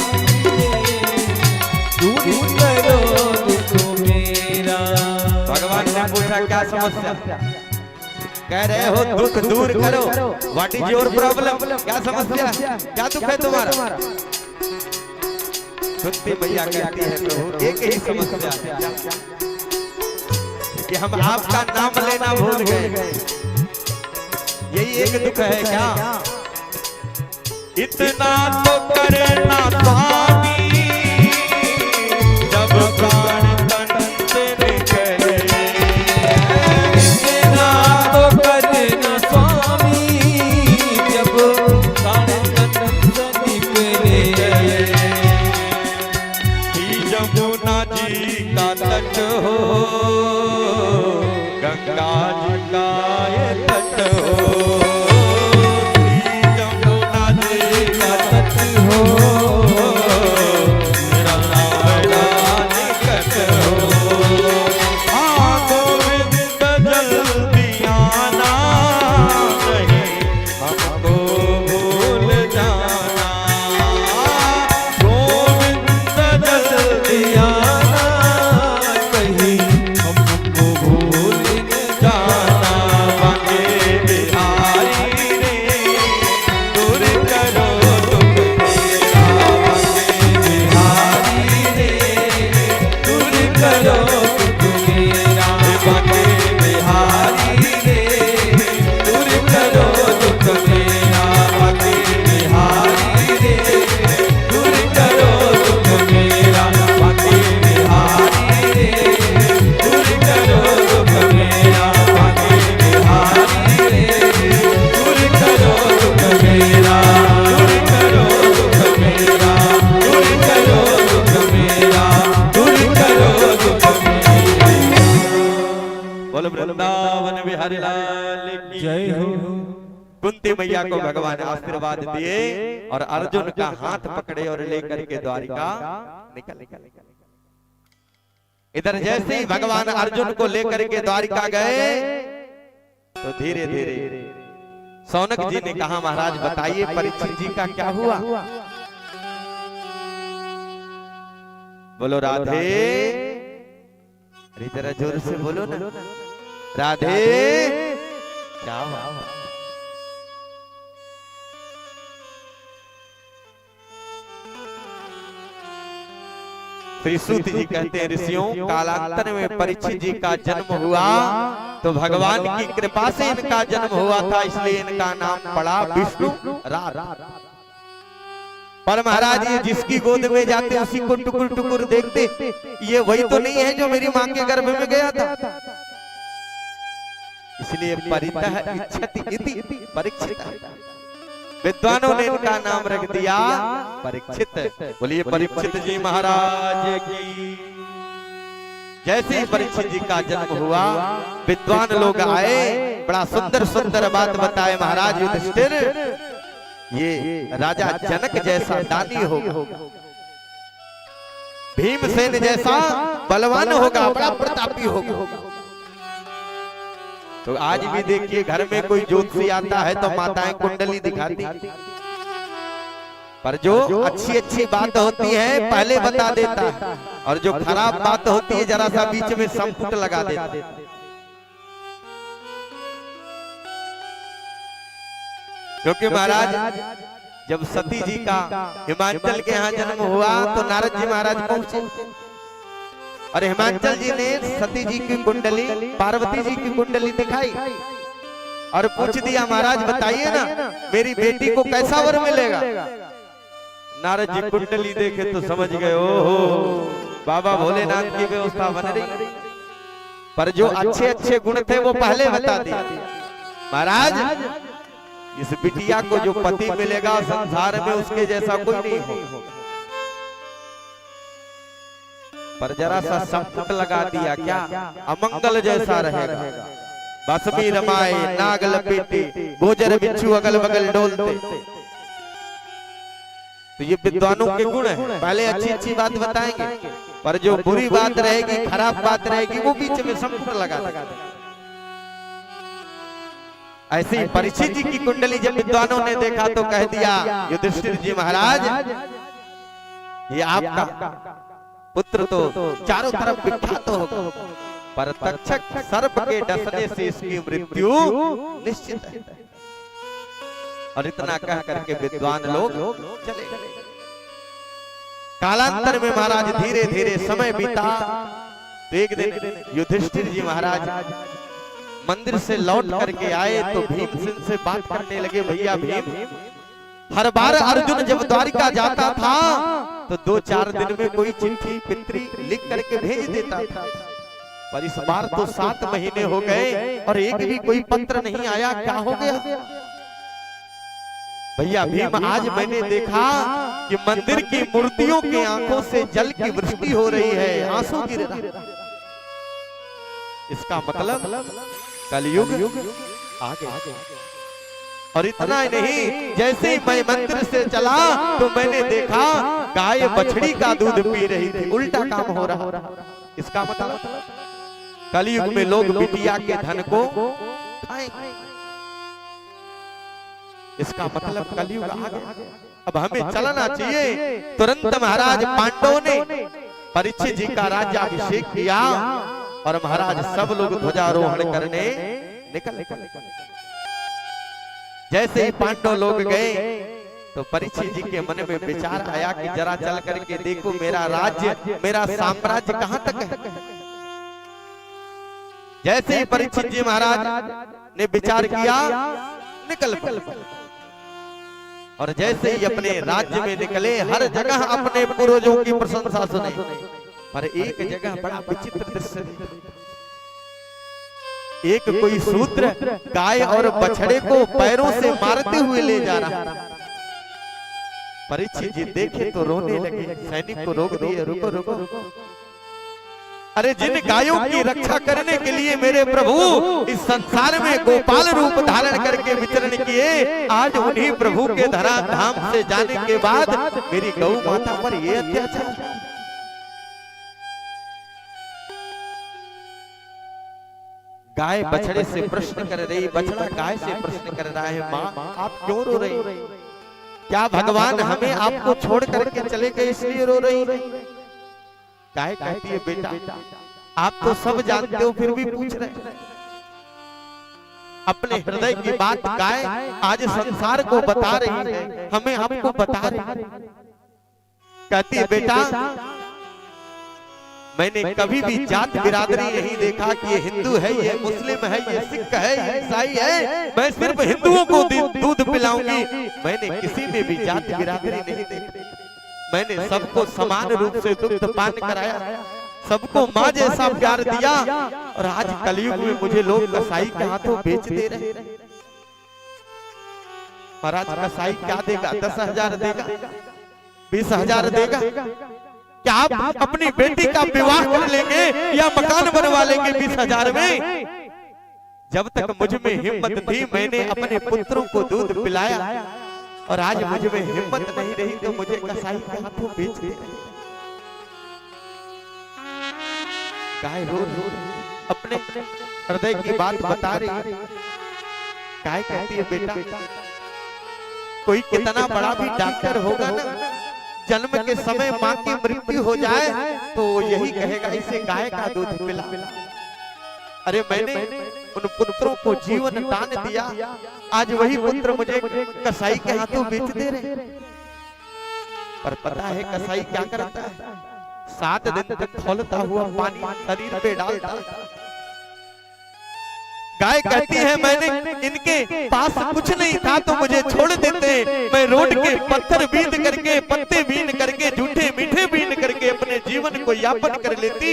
दूर करो दुख मेरा। भगवान ने पूछा क्या समस्या? कह रहे हो दुख दूर करो, व्हाट इज योर प्रॉब्लम? क्या समस्या, क्या दुख है तुम्हारा? कुंती मैया कहती है प्रभु एक ही समस्या है कि हम आपका नाम लेना भूल गए, यही एक दुख है क्या? इतना तो करना स्वामी जब प्राण तन से निकले, इतना तो करना स्वामी जब प्राण तन से निकले। ही यमुना जी का तट हो, गंगा जी का ये तट हो, यमुना जी का तट हो, मेरा मेरा निकट हो। हाँ गोविंद जल्दी आना, नहीं हमको भूल जाना, गोविंद जल्दी आना, कहीं हमको भूल न जाना, बाके बिहारी रे, दूर करो दुख मेरा बाके बिहारी रे, दूर करो दुख मेरा बाके बिहारी रे, दूर करो दुख मेरा बाके बिहारी रे, दूर करो दुख मेरा बाके बिहारी रे, दूर करो दुख मेरा बाके बिहारी रे, दूर करो दुख मेरा, दूर करो दुख मेरा, दूर करो दुख मेरा, दूर करो दुख मेरा। बोल वृंदावन बिहारी लाल की जय हो। कुंती मैया को भगवान आशीर्वाद दिए और अर्जुन का हाथ पकड़े और लेकर के द्वारिका निकल निकल। इधर जैसे ही भगवान अर्जुन को लेकर के द्वारिका गए तो धीरे धीरे सौनक जी ने कहा महाराज बताइए परीक्षित जी का क्या हुआ। बोलो राधे, अरे जरा जोर से बोलो ना, राधे क्या हुआ। फिर सूत जी कहते हैं ऋषियों कालांतर में परीक्षित जी का जन्म हुआ तो भगवान की कृपा से इनका जन्म हुआ था, इसलिए इनका नाम पड़ा विष्णु राध। पर महाराज ये जिसकी गोद में जाते उसी को टुकुर टुकुर देखते, ये वही तो नहीं है जो मेरी मां के गर्भ में गया था। इसलिए परितः इच्छति इति परीक्षित। विद्वानों ने इनका नाम रख दिया परीक्षित। बोलिए परीक्षित जी महाराज की। जैसे ही परीक्षित जी का जन्म हुआ विद्वान लोग आए, बड़ा सुंदर सुंदर बात बताए महाराज युधिष्ठिर ये राजा जनक जैसा दानी होगा, भीमसेन जैसा बलवान होगा, बड़ा प्रतापी होगा। तो आज भी देखिए घर में कोई ज्योतिषी आता है तो माताएं कुंडली दिखाती, पर जो अच्छी अच्छी बात होती है पहले बता देता है, और जो खराब बात होती है जरा सा बीच में संपुट लगा देता है। क्योंकि महाराज जब सती जी का हिमाचल के यहाँ जन्म हुआ तो नारद जी महाराज पहुंचे, और हिमाचल जी ने सती जी की कुंडली पार्वती जी की कुंडली दिखाई और पूछ दिया महाराज बताइए ना मेरी बेटी को कैसा वर मिलेगा। नारद जी कुंडली देखे तो समझ गए ओहो बाबा भोलेनाथ की व्यवस्था बन रही, पर जो अच्छे अच्छे गुण थे वो पहले बता दिए। महाराज इस बिटिया को जो पति मिलेगा संसार में उसके जैसा कोई नहीं हो, पर जरा सा संपुट लगा दिया क्या अमंगल जैसा रहेगा। बसमी रमाए नाग लपेटे गोजर बिच्छू अगल बगल डोलते। तो ये विद्वानों के गुण है, पहले अच्छी अच्छी बात बताएंगे, पर जो बुरी बात रहेगी खराब बात रहेगी वो बीच में संपुट लगा देगा। ऐसे ही परीक्षित जी की कुंडली जब विद्वानों ने देखा तो कह दिया युधिष्ठिर जी महाराज ये आपका पुत्र तो चारों तरफ विख्यात होगा, पर तक्षक सर्प के डसने से इसकी मृत्यु निश्चित है। और इतना कह करके विद्वान लोग चले गए। कालांतर में महाराज धीरे धीरे समय बीता तो एक दिन युधिष्ठिर जी महाराज मंदिर से लौट करके आए तो भीमसेन से बात करने लगे। भैया भीम, हर बार अर्जुन जब द्वारिका जाता था तो 2-4 दिन में कोई चिट्ठी पित्री लिख करके भेज देता था, पर इस बार तो 7 महीने हो गए और एक भी कोई पत्र नहीं आया, क्या हो गया? भैया भीम, आज मैंने देखा कि मंदिर की मूर्तियों की आंखों से जल की वृष्टि हो रही है, आंसू गिर रहा। इसका मतलब कलयुग आ गया। और इतना ही नहीं, जैसे ही मैं मंदिर से चला तो मैंने देखा गाय बछड़ी का दूध पी रही थी, उल्टा काम हो रहा। इसका मतलब कलयुग में लोग बिटिया के धन को खाएंगे। इसका मतलब कलयुग आ गया। अब हमें चलना चाहिए। तुरंत महाराज पांडवों ने परीक्षित जी का राज्याभिषेक किया और महाराज सब लोग ध्वजारोहण करने निकल। जैसे ही पांडव लोग गए तो परीक्षित जी के मन में विचार आया कि जरा चल करके देखो मेरा राज्य, मेरा साम्राज्य कहां तक है। जैसे ही परीक्षित जी महाराज ने विचार किया निकल पड़े, और जैसे ही अपने राज्य में निकले हर जगह अपने पूर्वजों की प्रशंसा सुने, पर एक जगह बड़ा विचित्र दृश्य। एक कोई शूद्र गाय और बछड़े को पैरों से मारते हुए ले जा रहा। परीक्षित जी देखे तो रोने लगे, सैनिक को रोक दिए, रुको रुको, अरे जिन गायों की रक्षा करने के लिए मेरे प्रभु इस संसार में गोपाल रूप धारण करके विचरण किए, आज उन्हीं प्रभु के धरा धाम से जाने के बाद मेरी गौ माता पर ये अत्याचार। गाय बछड़े से प्रश्न कर रही, बछड़ा गाय से प्रश्न कर रहा है, माँ आप क्यों रो रही? क्या भगवान हमें आपको छोड़ करके चले गए इसलिए रो रही? गाय कहती है, बेटा आप तो सब जानते हो फिर भी पूछ रहे। अपने हृदय की बात गाय आज संसार को बता रही है, हमें आपको बता रही है। कहती है, बेटा मैंने कभी भी जात बिरादरी नहीं देखा कि ये हिंदू है, ये मुस्लिम है, ये सिख है, ये ईसाई है, मैं सिर्फ हिंदुओं को दूध पिलाऊंगी। मैंने किसी में भी जात बिरादरी नहीं देखी। मैंने सबको समान रूप से दुग्ध पान कराया, सबको माँ जैसा प्यार दिया। और आज कलयुग में मुझे लोग कसाई के हाथों बेच दे रहे। महाराज कसाई क्या देगा? 10,000 देगा, 20,000 देगा? क्या आप अपनी बेटी का विवाह कर लेंगे या मकान बनवा लेंगे 20,000 में? जब तक मुझ में हिम्मत थी मैंने अपने पुत्रों को दूध पिलाया, और आज मुझ में हिम्मत नहीं रही तो मुझे कसाई के हाथों बेच दे। गाय रो अपने हृदय की बात बता रही है। गाय कहती है, बेटा कोई कितना बड़ा भी डॉक्टर होगा ना, जन्म के समय माँ की मृत्यु हो जाए तो यही कहेगा इसे गाय का दूध पिला। अरे मैंने उन पुत्रों को जीवन दान दिया, आज वही पुत्र मुझे कसाई के हाथों बेच दे रहे। पर पता है कसाई क्या करता है? 7 दिन तक खौलता हुआ पानी शरीर पे डालता। गाय कहती है, मैंने इनके पास कुछ नहीं था तो मुझे छोड़ देते। मैं रोड के पत्थर बीन करके, पत्ते बीन करके, जूठे मीठे बीन करके अपने जीवन को यापन कर लेती,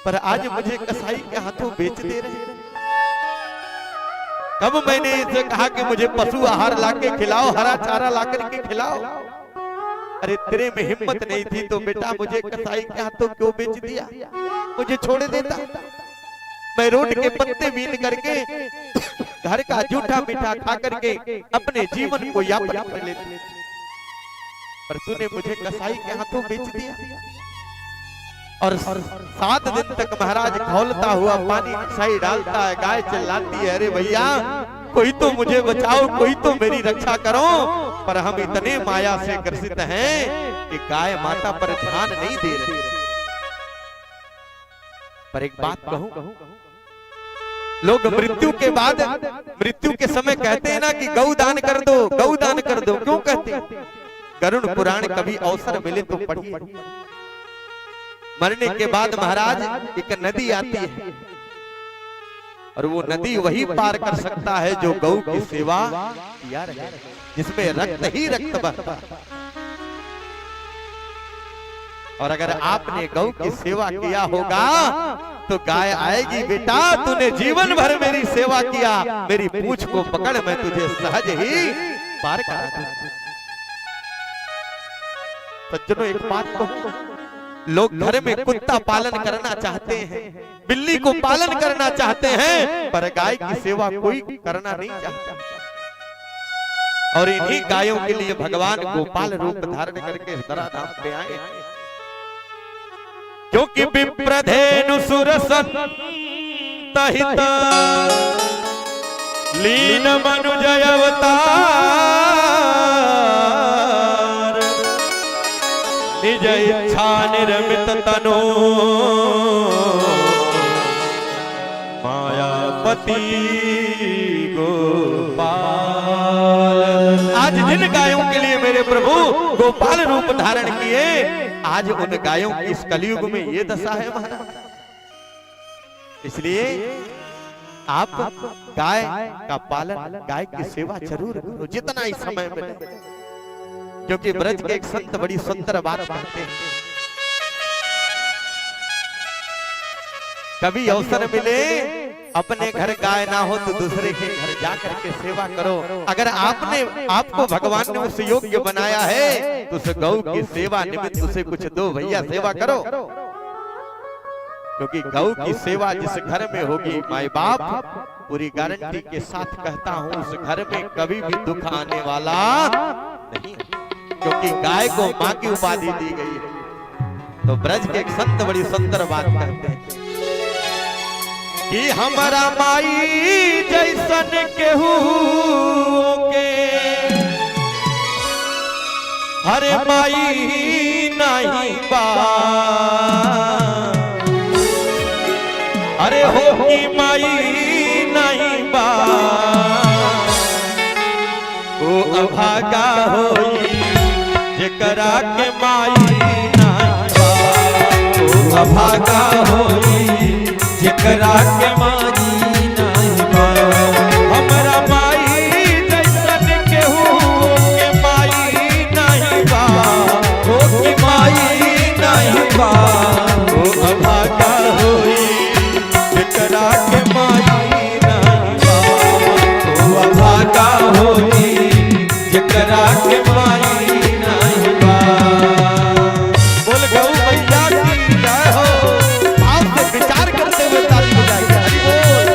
पर आज मुझे कसाई के हाथों बेच दे रहे। कब मैंने इसे कहा कि मुझे पशु आहार लाके खिलाओ, हरा चारा ला करके खिलाओ? अरे तेरे में हिम्मत नहीं थी तो बेटा मुझे कसाई के हाथों क्यों बेच दिया? मुझे छोड़ देता। मैं रोड के पत्ते बीन करके, घर का जूठा मीठा खा करके अपने जीवन को यापन कर लेती, पर तूने मुझे कसाई के हाथों बेच दिया। और 7 दिन तक महाराज खौलता हुआ पानी कसाई डालता है। गाय चिल्लाती है, अरे भैया कोई तो मुझे बचाओ, कोई तो मेरी रक्षा करो। पर हम इतने माया से ग्रसित हैं कि गाय माता पर ध्यान नहीं दे रही। पर एक बात कहूं, लोग मृत्यु के बाद, मृत्यु के समय कहते हैं ना कि गौ दान कर दो, गौ दान कर दो। क्यों कहते हैं? गरुड़ पुराण कभी अवसर मिले तो पढ़िए। मरने के बाद महाराज एक नदी आती है, और वो नदी वही पार कर सकता है जो गौ की सेवा किया रहे, जिसमें रक्त ही रक्त बहता। और अगर आपने गौ की सेवा किया होगा तो गाय आएगी, बेटा तूने जीवन भर मेरी सेवा किया, मेरी पूंछ को पकड़ मैं तुझे सहज ही पार करा दूं। सज्जनों एक बात कहूं, लोग घर में कुत्ता पालन करना चाहते हैं, बिल्ली को पालन करना चाहते हैं, पर गाय की सेवा कोई करना नहीं चाहता। और इन्हीं गायों के लिए भगवान गोपाल रूप धारण करके धराधाम पे आए। क्योंकि विप्रधेनु सुरसन तहित लीन मनुजय अवतार, निज इच्छा निर्मित तनो मायापति गोपाल। आज जिन गायों के लिए मेरे प्रभु गोपाल रूप धारण किए, आज उन गायों की इस कलयुग में ये दशा है महाराज। इसलिए आप गाय का पालन, गाय की सेवा जरूर करो जितना ही समय मिले। क्योंकि ब्रज के एक संत बड़ी सुंदर बात कहते हैं, कभी अवसर मिले अपने घर गाय ना हो तो दूसरे के घर जाकर के सेवा करो। अगर आपको भगवान ने उस योग्य बनाया है तो उस गौ की सेवा निमित्त उसे कुछ दो भैया, सेवा करो। क्योंकि गौ की सेवा जिस घर में होगी, माई बाप पूरी गारंटी के साथ कहता हूं उस घर में कभी भी दुख आने वाला नहीं, क्योंकि गाय को मां की उपाधि दी गई है। तो ब्रज के एक संत बड़ी सुंदर बात कहते हैं, कि हमारा माई जैसन केहू के हरे माई नहीं बा, अरे हो की माई नहीं बा, ओ अभागा होई जेकरा के माई नहीं बा, ओ अभागा होई जेकरा के माई नहीं बा। हमरा माई जैसन केहू के माई नहीं बा, ओ की माई नहीं बा, ओ अभागा होई जेकरा के माई नहीं बा, ओ अभागा होई जेकरा के माई नहीं बा। बोल गौ मैया की जय हो, भाव से विचार करते हुए ताली बजाइए। हरि बोल।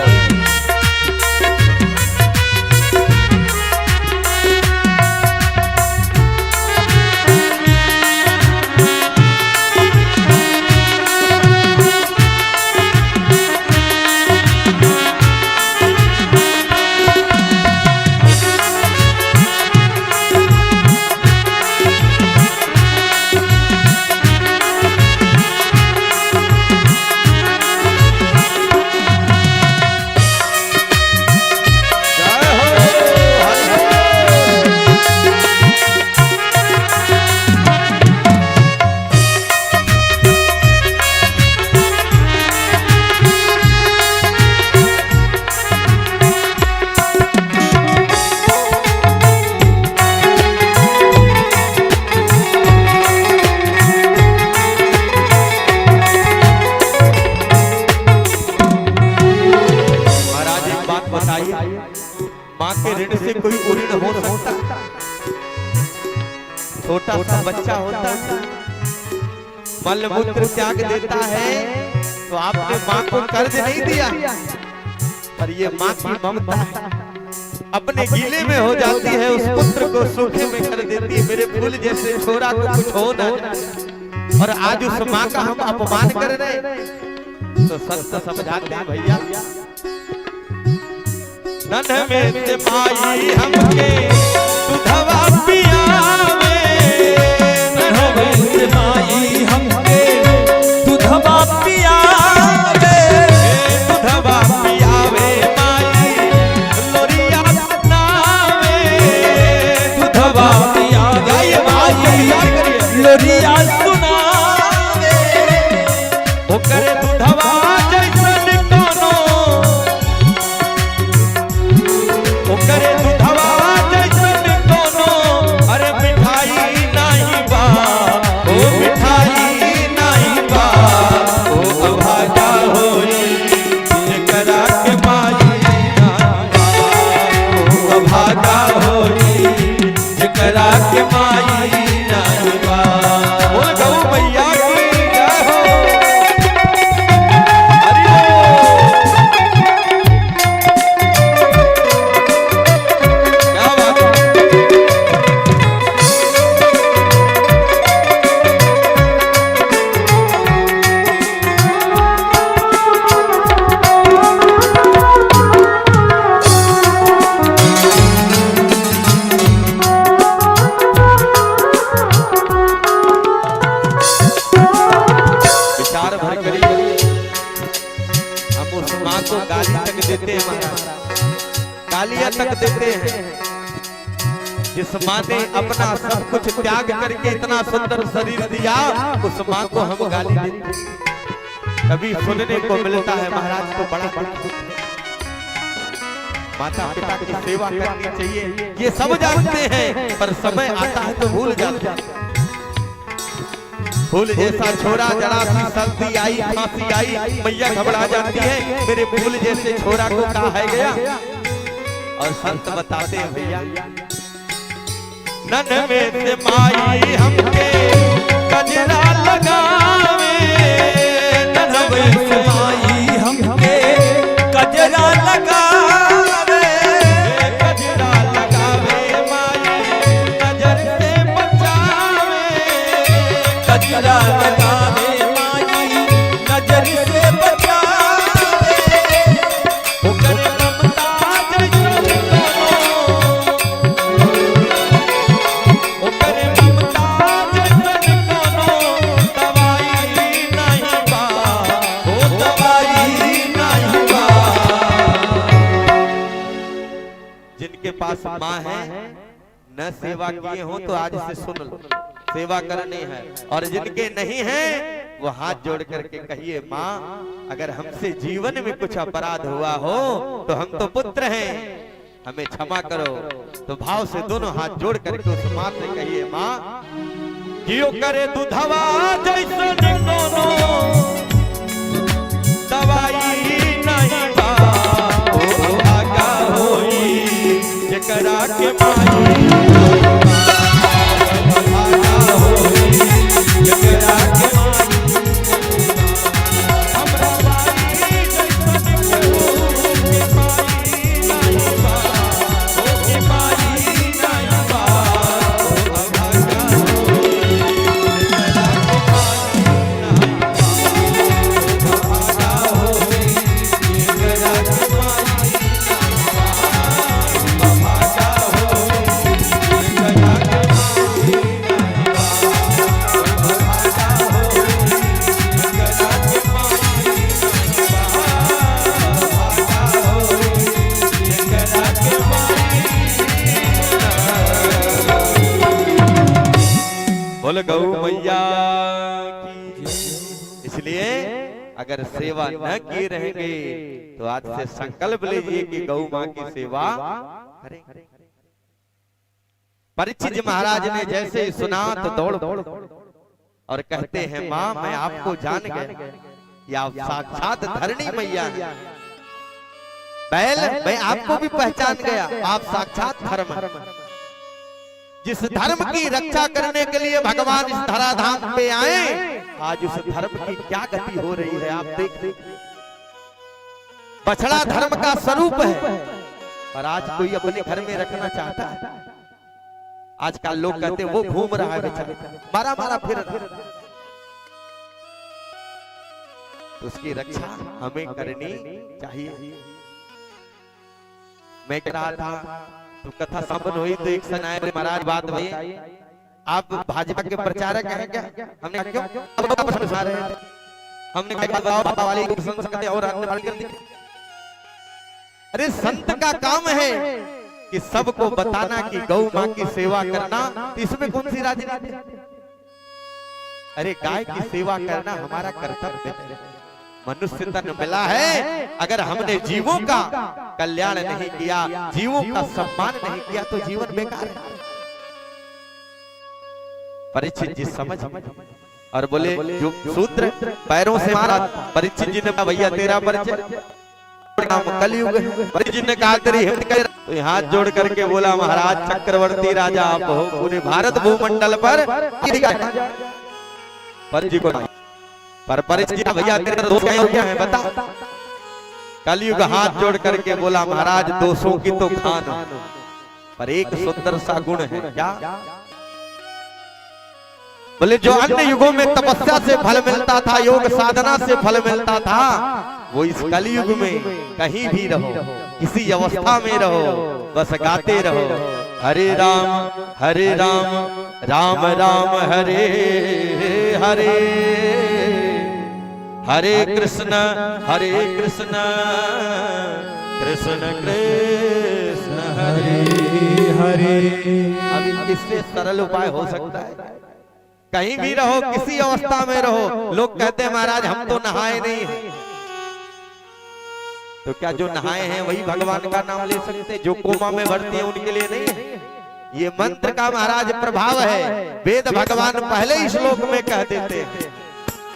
माँ के ऋण से कोई ऋण हो सकता? छोटा सा बच्चा होता है, मलमूत्र त्याग देता है, तो आपने माँ को कर्ज नहीं दिया, पर ये माँ की ममता है, अपने गीले में हो जाती है, उस पुत्र को सूखे में कर देती है। मेरे फूल जैसे छोरा को कुछ हो ना, और आज उस माँ का हम अपमान कर रहे हैं, तो सत्य समझाते हैं भैया। नन में से माई हमके दूधवा पियावे, नन में से माई हमके दूधवा पियावे, दूधवा पियावे माई लोरिया सुनावे, दूधवा पियावे माई लोरिया सुनावे, ओकरे दूधवा जैसन कोनो, ओकरे दूधवा जैसन कोनो, अरे मिठाई नहीं बा, ओ मिठाई नहीं बा, ओ अभागा होई जेकरा के माई नहीं बा, ओ अभागा होई जेकरा के माई नहीं बा। बोल गौ मैया की जय हो। हरि क्या बात है। विचार भर करिए, हम उस माँ को गाली तक देते हैं, महाराज गालियां तक देते हैं, जिस माँ ने अपना सब कुछ त्याग करके इतना सुंदर शरीर दिया, उस माँ को हम गाली देते हैं। कभी सुनने को मिलता है महाराज, तो बड़ा दुख है। माता पिता की सेवा करनी चाहिए, ये सब जानते हैं, पर समय आता है तो भूल जाते हैं। फूल जैसा छोरा, जरा सी सर्दी आई, खांसी आई, मैया घबरा जाती है, मेरे फूल जैसे छोरा को कहा है गया। और संत बताते हैं भैया, नन में से माई हमके कजरा लगावे, नन में से माई हमके कजरा लगावे, कजरा लगावे माई नजर से बचावे, कजरा लगावे माई नजर से बचावे, पास माँ है न सेवा किए हो तो आज से सुन लो, सेवा करनी है। और जिनके नहीं है वो हाथ जोड़ करके कहिए माँ अगर हमसे जीवन में कुछ अपराध हुआ हो तो हम तो पुत्र हैं, हमें क्षमा करो। तो भाव से दोनों हाथ जोड़ करके उस माँ से कहिए माँ जियो करे दुधवा जैसे कोनो दवाई नहीं बा ओ आगा होई जकरा के माई आगा होई जकरा के गौ मैया की। इसलिए अगर सेवा न किए रहेंगे तो आज से संकल्प लीजिए कि गौ माँ की सेवा करेंगे। परीक्षित जी महाराज ने जैसे ही सुना तो दौड़ और कहते हैं माँ मैं आपको जान गए, या साक्षात धरणी मैया है। बैल मैं आपको भी पहचान गया, आप साक्षात धर्म। जिस धर्म की रक्षा करने के लिए भगवान इस धराधाम पे आए, आज उस धर्म की क्या गति हो रही है आप देख। बछड़ा धर्म का स्वरूप है और आज कोई अपने घर में रखना चाहता है। आजकल लोग कहते हैं वो घूम रहा है बेचारा, मारा फिर तो उसकी रक्षा हमें करनी चाहिए। मैं कह रहा था तो कथा संपन्न हुई तो एक सन आए महाराज बात भाई आप भाजपा के प्रचारक हैं क्या? हमने क्यों हमने कहा वाली और अरे संत का काम है कि सबको बताना कि गौ माँ की सेवा करना, तो इसमें कौन सी राजनीति? अरे गाय की सेवा करना हमारा कर्तव्य है। मनुष्य तन मिला है, अगर हमने जीवों का कल्याण नहीं किया, जीवों का सम्मान नहीं किया तो जीवन बेकार है। परीक्षित जी समझ और बोले जो शूद्र पैरों से मारा। परीक्षित जी ने कहा भैया तेरा परिचय कलयुग है। परीक्षित जी ने कहा तेरी हिम्मत कर, तो हाथ जोड़ करके बोला महाराज चक्रवर्ती राजा आप हो, पूरे भारत भूमंडल पर परीक्षित को पर परीक्षित भैया तेरे दोष क्या है बता। कलयुग हाथ जोड़ करके बोला महाराज दोषों की तो खान, पर एक सुंदर सा गुण है क्या? बोले जो अन्य युगों में तपस्या से फल मिलता था, योग साधना से फल मिलता था, वो इस कलयुग में कहीं भी रहो, किसी अवस्था में रहो, बस गाते रहो हरे राम राम राम हरे हरे, हरे कृष्ण कृष्ण कृष्ण हरे हरे। अब इससे सरल उपाय हो सकता है? कहीं भी रहो, किसी अवस्था में रहो, लोग कहते हैं महाराज हम तो नहाए नहीं हैं, तो क्या जो नहाए हैं वही भगवान का नाम ले सकते? जो कोमा में भरती है उनके लिए नहीं है? ये मंत्र का महाराज प्रभाव है। वेद भगवान पहले ही श्लोक में कह देते हैं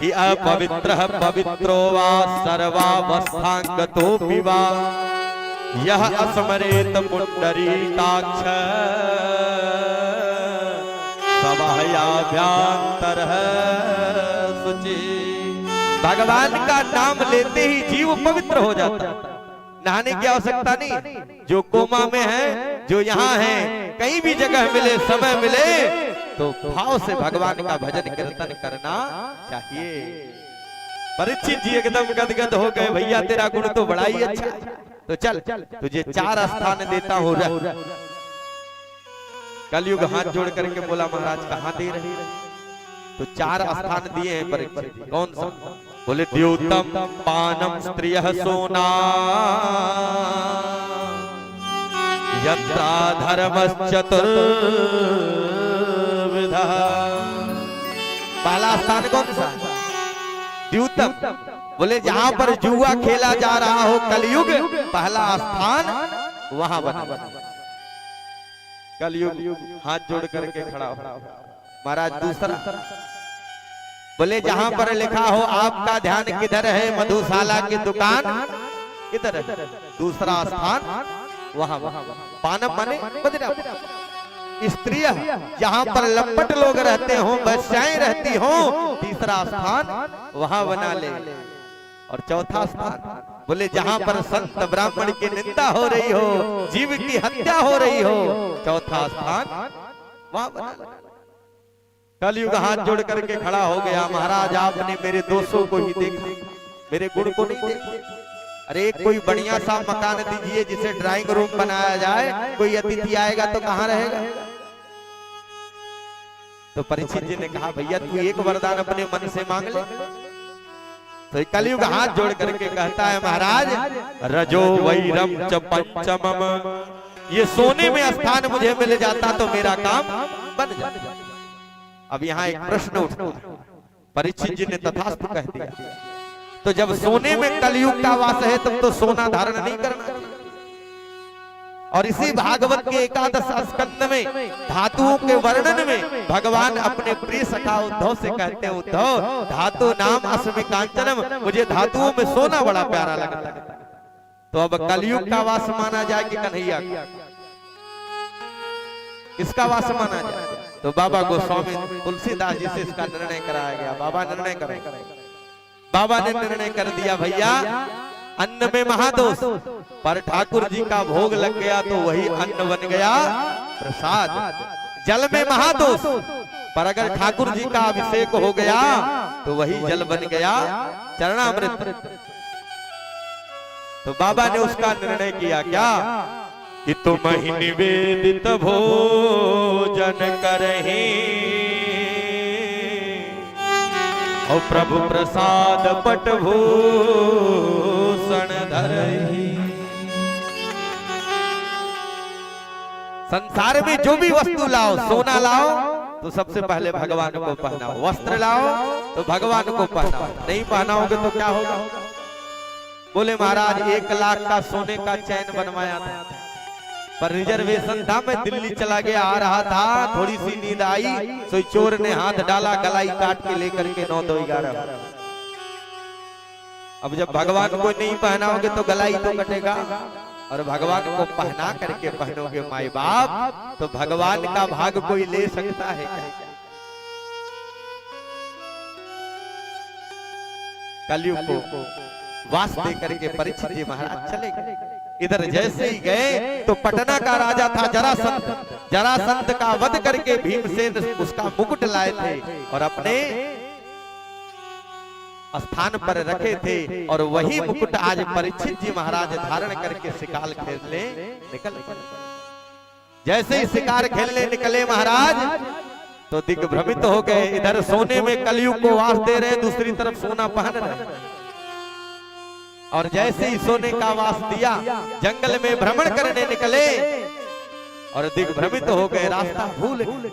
कि अपवित्रः पवित्रो वा सर्वावस्थांगतोऽपि वा यह अस्मरेत पुंडरीकाक्ष सभायाभ्यंतरः शुचि। भगवान का नाम लेते ही जीव पवित्र हो जाता है, नहाने की आवश्यकता नहीं। जो कोमा में है, जो यहाँ है, कहीं भी जगह मिले, समय मिले, तो भाव से भगवान का भजन कीर्तन करना चाहिए। परीक्षित जी एकदम गदगद हो गए, भैया तेरा गुण तो बड़ा ही अच्छा है, तो चल तुझे 4 स्थान देता हूँ। कलयुग हाथ जोड़ करके बोला महाराज कहाँ दे रहे? तो 4 स्थान दिए हैं परीक्षित जी। कौन सा? बोले द्योतम पानम स्त्रियः सोना यत्रा धर्मश्चतुर्विधा। पहला स्थान कौन सा? द्यूतम। बोले जहां पर जुआ खेला जा रहा हो कलयुग, पहला स्थान वहां बना। कलयुग हाथ जोड़ करके खड़ा हो। महाराज दूसरा, बोले जहां पर लिखा हो आपका ध्यान किधर है, मधुशाला की दुकान किधर है, दूसरा स्थान वहां। पानम माने बदरा। स्त्रियां जहां पर लंपट लोग रहते हो, बच्चाएं रहती हो, तीसरा स्थान वहां बना ले। और चौथा स्थान, बोले जहां पर संत ब्राह्मण की निंदा हो रही हो, जीव की हत्या हो रही हो, चौथा स्थान वहां बना ले। कलयुग हाथ जोड़ करके खड़ा हो गया। महाराज आपने मेरे दोषों को ही देखा, मेरे गुण को नहीं देखा। अरे कोई बढ़िया सा मकान दीजिए जिसे ड्राइंग रूम बनाया जाए, कोई अतिथि आएगा तो कहाँ रहेगा। तो परीक्षित जी ने कहा भैया तू एक वरदान अपने मन से मांग ले। तो कलयुग हाथ जोड़ करके कहता है महाराज रजो वैरम च पंचमम, ये सोने में स्थान मुझे मिल जाता तो मेरा काम बन जाता। अब यहाँ एक प्रश्न उठता है, परीक्षित जी ने तथास्तु कह दिया। तो जब सोने में कलयुग का वास है तब तो सोना धारण नहीं करना। और इसी भागवत के 11 स्कंद में धातुओं के वर्णन में भगवान अपने प्रिय सखा उद्धव से कहते हैं, उद्धव धातु नाम अस्मि कांचनम, मुझे धातुओं में सोना बड़ा प्यारा लगता है। तो अब कलयुग का वास माना जाए कि कन्हैया किसका वास माना जाए? तो बाबा गोस्वामी तुलसीदास जी से इसका निर्णय कराया गया। बाबा निर्णय करें। बाबा ने निर्णय कर दिया भैया अन्न में महादोष, पर ठाकुर जी का भोग लग गया तो वही अन्न बन गया प्रसाद। जल में महादोष, पर अगर ठाकुर जी का अभिषेक हो गया तो वही जल बन गया चरणामृत। तो बाबा ने उसका निर्णय किया क्या कि तुम ही निवेदित भोजन करही और प्रभु प्रसाद पटभूषण धरही। संसार में जो भी वस्तु लाओ, सोना लाओ तो सबसे पहले भगवान को पहनाओ, वस्त्र लाओ तो भगवान को पहनाओ, नहीं पहनाओगे तो क्या होगा? बोले महाराज 1 लाख का सोने का चैन बनवाया था, पर रिजर्वेशन था, मैं दिल्ली चला गया, आ रहा था, थोड़ी सी नींद आई, तो चोर ने हाथ डाला, गलाई काट के लेकर के 9-2-11। अब जब भगवान को नहीं पहनाओगे तो गलाई तो कटेगा, और भगवान को पहना करके पहनोगे माई बाप तो भगवान का भाग कोई ले सकता है क्या? कलयुग को वास दे करके परीक्षित जी महाराज चले गए। इधर जैसे ही गए तो पटना का राजा था जरासंध, जरासंध का वध करके भीमसेन उसका मुकुट लाए थे और अपने स्थान पर रखे थे, और वही मुकुट आज परीक्षित जी महाराज धारण करके शिकार खेलने निकल गए। जैसे ही शिकार खेलने निकले महाराज तो दिग्भ्रमित हो गए। इधर सोने में कलयुग को वास दे रहे, दूसरी तरफ सोना पहन रहे, और जैसे ही सोने का वास दिया जंगल में भ्रमण करने निकले और दिग्भ्रमित हो गए, रास्ता भूल गए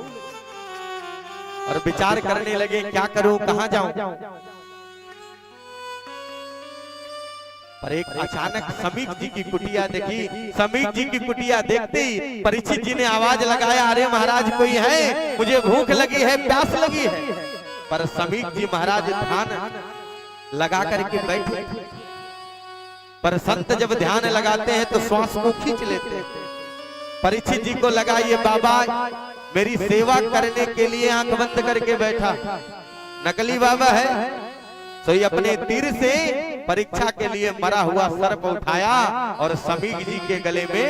और विचार करने लगे क्या करूं, कहां जाऊं। पर एक अचानक समीक जी की कुटिया देखी। समीक जी की कुटिया देखते ही परीक्षित जी ने आवाज लगाया, अरे महाराज कोई है, मुझे भूख लगी है, प्यास लगी है। पर समीक जी महाराज ध्यान लगा करके बैठे। पर संत जब ध्यान लगाते हैं तो श्वास को खींच लेते हैं। परीक्षित जी को लगा ये बाबा मेरी सेवा करने के लिए आंख बंद करके बैठा, नकली बाबा है। तो ये अपने तीर से परीक्षा के लिए मरा हुआ सर्प उठाया और समीक जी के गले में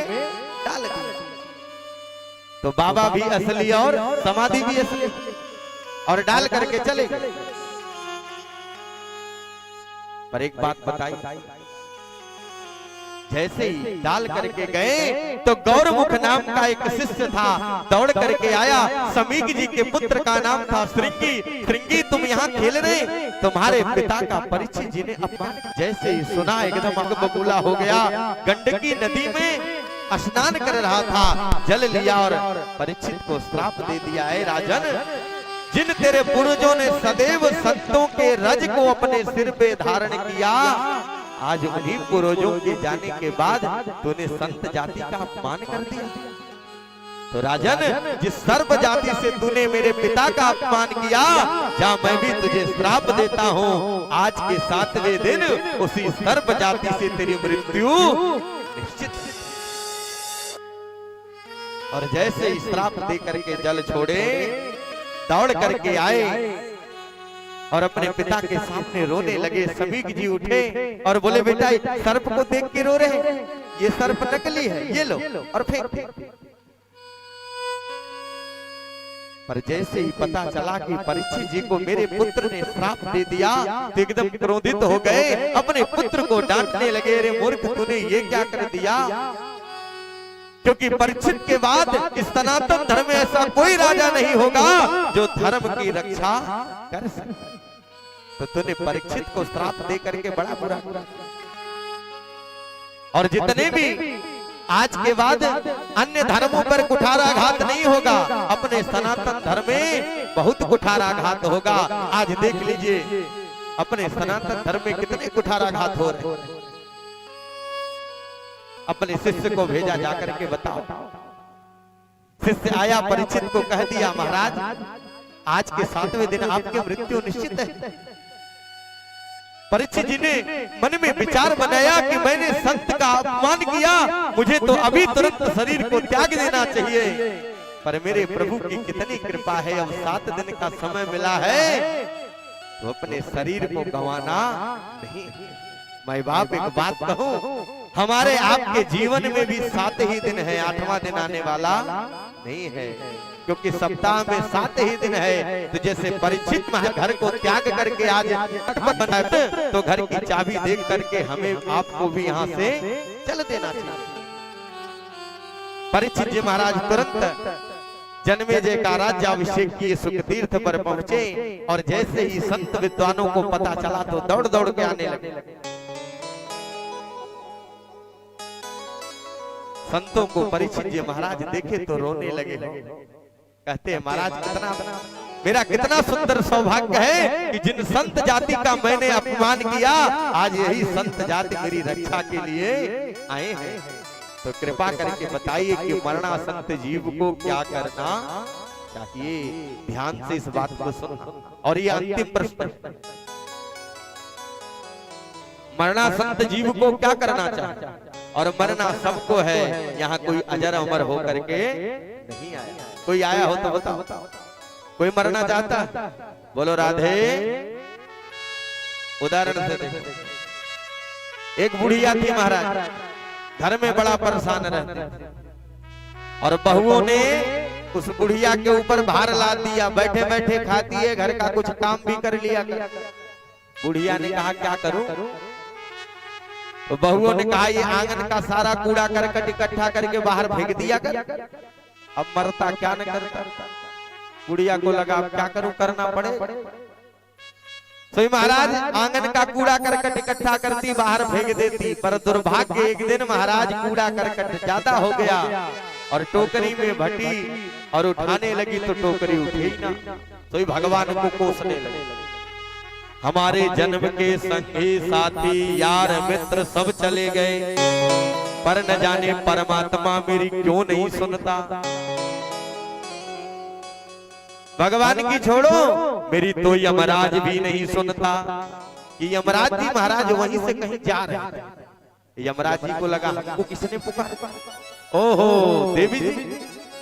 डाल दिया। तो बाबा भी असली और समाधि भी असली, और डाल करके चले गए। पर एक बात बताई, जैसे ही डाल करके गए तो गौरमुख नाम का एक शिष्य था, दौड़ करके आया। समीक जी के पुत्र का नाम था श्रृंगी। श्रृंगी तुम यहाँ खेल रहे, तुम्हारे पिता का परीक्षित जी ने अपमान। जैसे ही सुना एकदम आग बबूला हो गया। गंडकी नदी में स्नान कर रहा था, जल लिया और परीक्षित को श्राप दे दिया है। राजन, जिन तेरे पूर्वजों ने सदैव संतों के रज को अपने सिर पे धारण किया, आज उन्हीं पूर्वजों के जाने के बाद तूने संत जाति का अपमान कर दिया। तो राजन, जिस सर्व जाति से तूने मेरे पिता का अपमान किया, जा मैं भी तुझे श्राप देता हूँ। आज के 7वें दिन उसी सर्व जाति से तेरी मृत्यु निश्चित। और जैसे ही श्राप दे करके जल छोड़े, दौड़ करके आए और अपने पिता के सामने रोने लगे। समीक जी उठे और बोले, बेटा सर्प को देख के रो रहे, ये सर्प नकली है, ये लो और फेंक। पर जैसे ही पता चला कि परीक्षित जी को मेरे पुत्र ने श्राप दे दिया, तो एकदम क्रोधित हो गए, अपने पुत्र को डांटने लगे, अरे मूर्ख तूने ये क्या कर दिया। क्योंकि परीक्षित के बाद इस सनातन धर्म में ऐसा कोई राजा नहीं होगा जो धर्म की रक्षा कर सके। तो तूने परीक्षित को श्राप दे करके बड़ा बुरा किया। और जितने भी आज के बाद अन्य धर्मों पर कुठाराघात नहीं होगा, अपने सनातन धर्म में बहुत कुठाराघात होगा। आज देख लीजिए अपने सनातन धर्म में कितने कुठाराघात हो रहे हैं। अपने शिष्य को भेजा जाकर के बताओ। शिष्य आया, परीक्षित को कह दिया, महाराज आज के 7वें दिन आपकी मृत्यु निश्चित है। परीक्षित जी ने मन में विचार बनाया कि मैंने संत का अपमान किया, मुझे तो अभी तुरंत शरीर को त्याग देना चाहिए। पर मेरे प्रभु की कितनी कृपा है, अब 7 दिन का समय मिला है, तो अपने शरीर को गंवाना नहीं। मैं बाप एक बात कहूं, हमारे आपके जीवन में भी 7 ही दिन है, 8वां दिन आने वाला नहीं है। क्योंकि सप्ताह में 7 ही दिन है। तो जैसे परीक्षित घर को त्याग करके आज बनाते, तो घर की चाबी देख करके हमें आपको भी यहाँ से चल देना चाहिए। परीक्षित जी महाराज तुरंत जन्मेजय का राज्याभिषेक किए, सुख तीर्थ पर पहुंचे। और जैसे ही संत विद्वानों को पता चला तो दौड़ दौड़ के आने लगे। संतों को परीक्षित जी महाराज देखे तो रोने लगे। कहते हैं, महाराज मेरा कितना सुंदर सौभाग्य है कि जिन संत जाति का मैंने अपमान किया, आज यही संत जाति मेरी रक्षा के लिए आए हैं। तो कृपा करके बताइए कि मरणासक्त जीव को क्या करना चाहिए। ध्यान से इस बात को सुनना। और ये अंतिम प्रश्न, मरणासक्त जीव को क्या करना चाहिए। और मरना सबको है, यहाँ कोई अजर अमर हो करके नहीं आया। कोई आया हो तो बताओ, कोई मरना चाहता? बोलो राधे। उदाहरण से देखो, एक बुढ़िया थी महाराज, घर में बड़ा परेशान रहती, और बहुओं ने उस बुढ़िया के ऊपर भार लाद दिया। बैठे बैठे खाती है, घर का कुछ काम भी कर लिया। बुढ़िया ने कहा क्या करूं? तो बहुओं ने कहा ये आंगन का सारा कूड़ा करकट इकट्ठा करके बाहर फेंक दिया कर। अब मरता क्या न करता। बुढ़िया को लगा क्या करूं, करना पड़े। तो महाराज आंगन का कूड़ा करकट इकट्ठा करती, बाहर फेंक देती। पर दुर्भाग्य एक दिन महाराज कूड़ा करकट ज्यादा हो गया और टोकरी में भटी और उठाने लगी तो टोकरी उठी ही ना। तो भगवान को कोसने लगे। हमारे जन्म के संगी साथी यार मित्र सब चले गए, पर न जाने परमात्मा मेरी क्यों नहीं सुनता। भगवान की छोड़ो, मेरी तो यमराज भी नहीं सुनता। कि यमराज जी महाराज वहीं से कहीं जा रहे थे। यमराज जी को लगा हमको किसने पुकारा। ओहो देवी जी।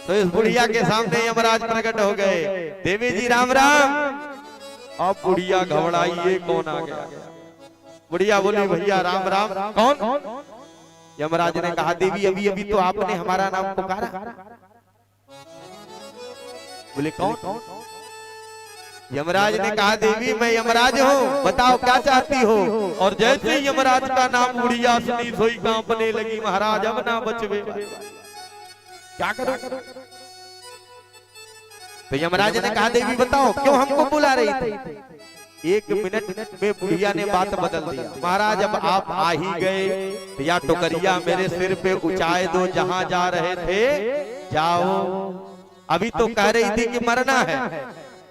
तो इस बुढ़िया के सामने यमराज प्रकट हो गए। देवी जी राम राम। अब बुढ़िया घबराई, ये कौन आ गया। बुढ़िया बोली भैया राम राम। कौन? यमराज ने कहा देवी अभी अभी तो आपने हमारा नाम पुकारा। बोले कौन? यमराज ने कहा देवी मैं यमराज हूँ, बताओ क्या चाहती हो। और जैसे यमराज का नाम बुढ़िया सुनी सोई कांपने लगी। महाराज अब ना बचवे, क्या करो। तो यमराज ने कहा देवी बताओ क्यों हमको बुला रही थी। 1 मिनट में बुढ़िया ने बात बदल दी। महाराज अब आप आ ही गए, या टोकरिया मेरे सिर पे उचाए दो, जहां जा रहे थे जाओ। अभी तो कह रही थी कि मरना है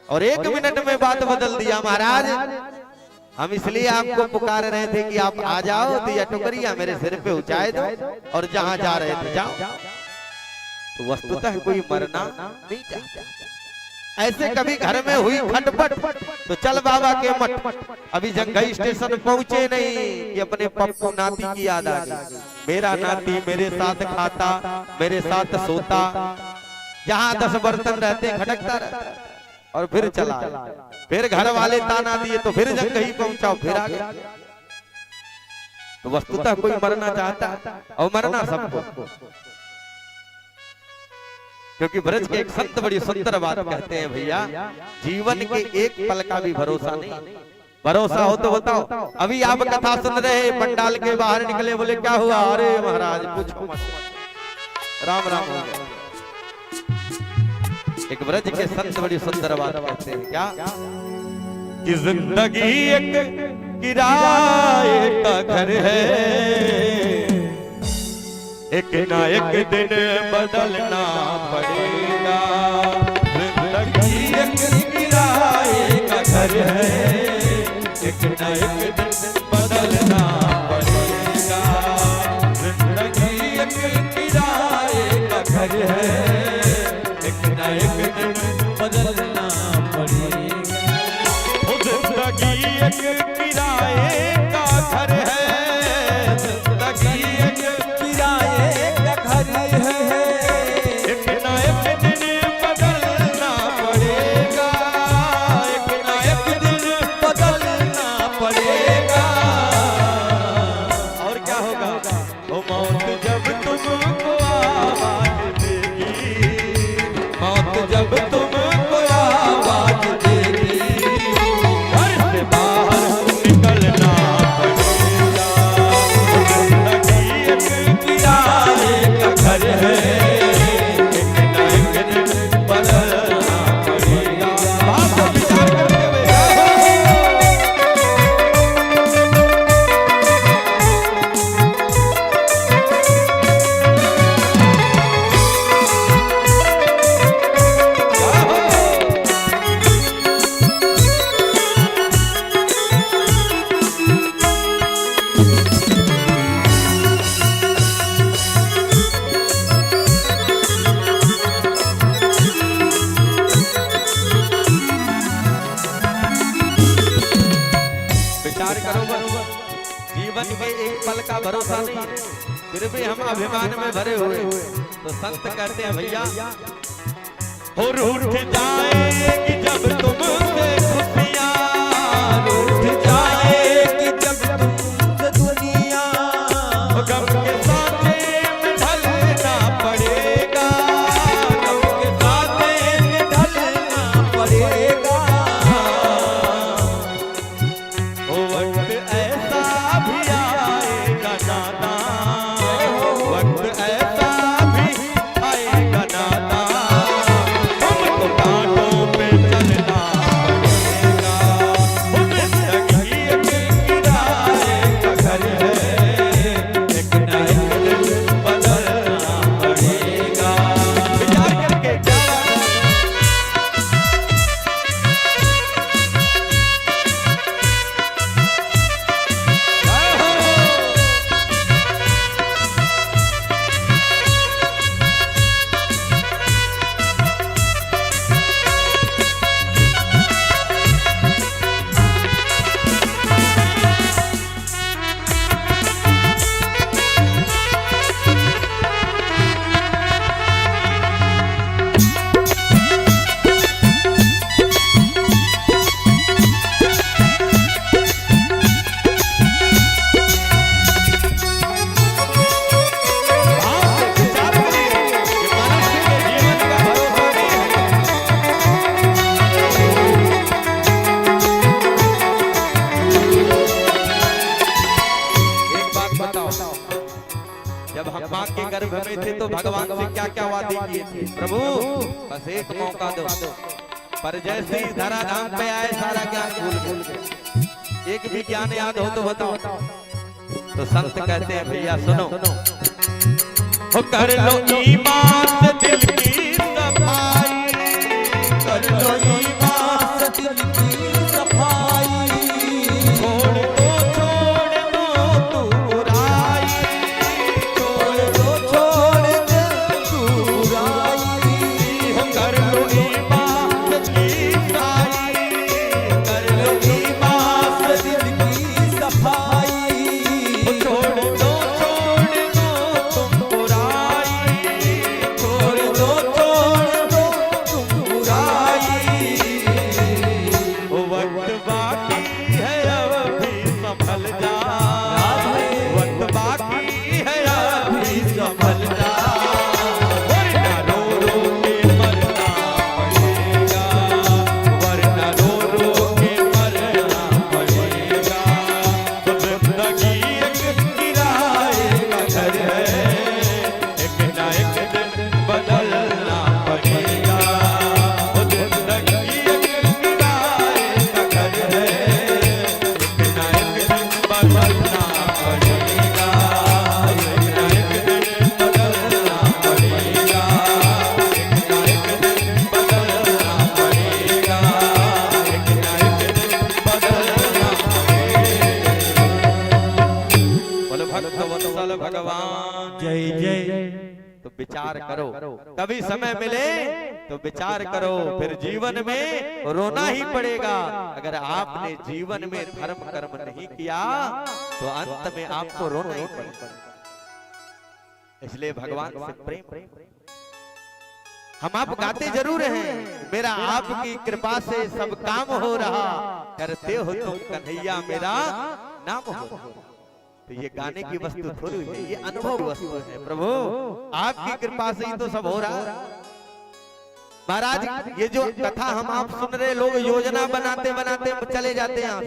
और 1 मिनट में बात बदल दिया। महाराज हम इसलिए आपको पुकार रहे थे कि आप आ जाओ, तो या टोकरिया मेरे सिर पे उचाए दो और जहां जा रहे थे जाओ। तो वस्तुतः कोई मरना नहीं चाहता। ऐसे कभी घर में हुई खटपट तो चल बाबा के मठ। अभी जंघई स्टेशन पहुंचे नहीं कि अपने पप्पू नाती की याद आ गई। मेरा नाती मेरे साथ खाता, मेरे साथ सोता, जहां 10 बर्तन रहते खटकता रहता। और फिर चला, फिर घर वाले ताना दिए तो फिर जंघई पहुंचा, फिर आ गया। तो वस्तुतः कोई मरना चाहता और मरना सबको। क्योंकि ब्रज के एक संत बड़ी सुंदर बात कहते हैं, भैया जीवन के एक पल का भी भरोसा नहीं। भरोसा हो तो बताओ। अभी आप कथा सुन रहे, पंडाल के बाहर निकले, बोले क्या हुआ? अरे महाराज पूछो मत, राम राम हो गया। एक ब्रज के संत बड़ी सुंदर बात कहते हैं, क्या कि जिंदगी एक किराए का घर है, एक ना एक दिन बदलना पड़ेगा। जिंदगी एक किराए का घर है, एक ना एक दिन बदलना पड़ेगा। जिंदगी एक किराए का घर है, एक ना एक दिन बदलना पड़ेगा। जिंदगी एक किराए का घर है, जिंदगी एक किराए का घर है, एक ना एक दिन बदलना पड़ेगा, एक ना एक दिन बदलना पड़ेगा। और क्या होगा? वो मौत जब तुमको आवाज देगी, मौत जब तुमको आवाज देगी, घर से बाहर निकलना पड़ेगा। जिंदगी एक किराए का घर है, एक ना एक दिन बदलना पड़ेगा। बात को विचार करते हुए विचार करो। जीवन के एक पल का भरोसा नहीं है, फिर भी हम अभिमान में भरे हुए। तो संत कहते हैं, भैया हो रूठ जाएगी जब तुमसे खुशियां, रूठ जाएगी जब तुमसे दुनिया, गम के साथे में ढलना पड़ेगा, गम के साथे में ढलना पड़ेगा। वक्त ऐसा भी आएगा नाना, वक्त ऐसा भी आएगा नाना, तुमको कांटों पे चलना पड़ेगा। जिंदगी एक किराए का घर है, एक ना एक दिन बदलना पड़ेगा। विचार करके क्या जब हम माँ के गर्भ में थे तो भगवान से क्या क्या वादे किए थे? प्रभु बस एक मौका दो, पर जैसे ही धराधाम पे आए सारा ज्ञान भूल गए। एक भी ज्ञान याद हो तो बताओ। तो संत कहते हैं भैया सुनो, हो कर लो ईमान से दिल की सफाई, कर लो ईमान से दिल की सफाई, छोड़ दो तू बुराई, छोड़ दो तू बुराई, हो कर लो ईमान से दिल की सफाई, कर लो ईमान से दिल की सफाई, छोड़ दो तुम बुराई, छोड़ दो तुम बुराई, वक्त बाकी है अभी संभल जा, वक्त बाकी है अभी संभल जा, वरना रो रो के मरना पड़ेगा, वरना रो रो के मरना पड़ेगा, जिंदगी एक किराए का घर है, एक ना एक दिन बदलना पड़ेगा, जिंदगी एक किराए का घर है, एक ना एक दिन बदलना पड़ेगा, एक ना एक दिन बदलना पड़ेगा, एक ना एक दिन बदलना पड़ेगा, एक ना एक दिन बदलना पड़ेगा। बोलो भक्त वत्सल भगवान जय जय। तो विचार करो, कभी समय मिले तो विचार करो, फिर जीवन में रोना ही पड़ेगा। अगर आपने जीवन में धर्म कर्म नहीं किया तो अंत में आपको रोना ही पड़ेगा। इसलिए भगवान से प्रेम, हम आप गाते जरूर हैं, मेरा आपकी कृपा से सब काम हो रहा, करते हो तुम कन्हैया मेरा नाम हो। तो ये गाने की वस्तु थोड़ी है, ये अनुभव की वस्तु है। प्रभु आपकी कृपा से ही तो सब हो रहा। महाराज ये जो कथा हम आप सुन रहे, लोग योजना बनाते बनाते चले जाते हैं,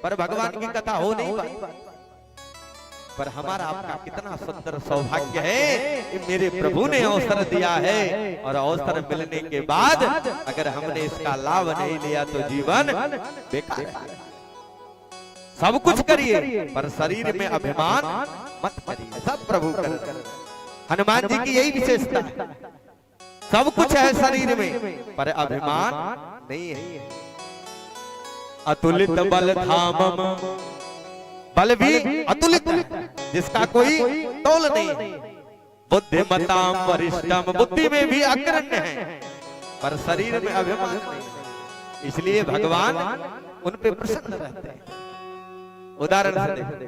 पर भगवान की कथा हो नहीं पाती। पर हमारा आपका कितना सुंदर सौभाग्य है कि मेरे प्रभु ने अवसर दिया है, और अवसर मिलने के बाद अगर हमने इसका लाभ नहीं लिया तो जीवन बेकार है। सब कुछ करिए पर शरीर में अभिमान मत करिए, सब प्रभु कर। हनुमान जी की यही विशेषता है, सब कुछ है शरीर में पर अभिमान नहीं है। अतुलित बल धामम, बल भी अतुलित है जिसका कोई तोल नहीं। बुद्धिमताम वरिष्ठम, बुद्धि में भी अग्रण्य है पर शरीर में अभिमान नहीं। इसलिए भगवान उन पे प्रसन्न रहते हैं। उदाहरण से देखो,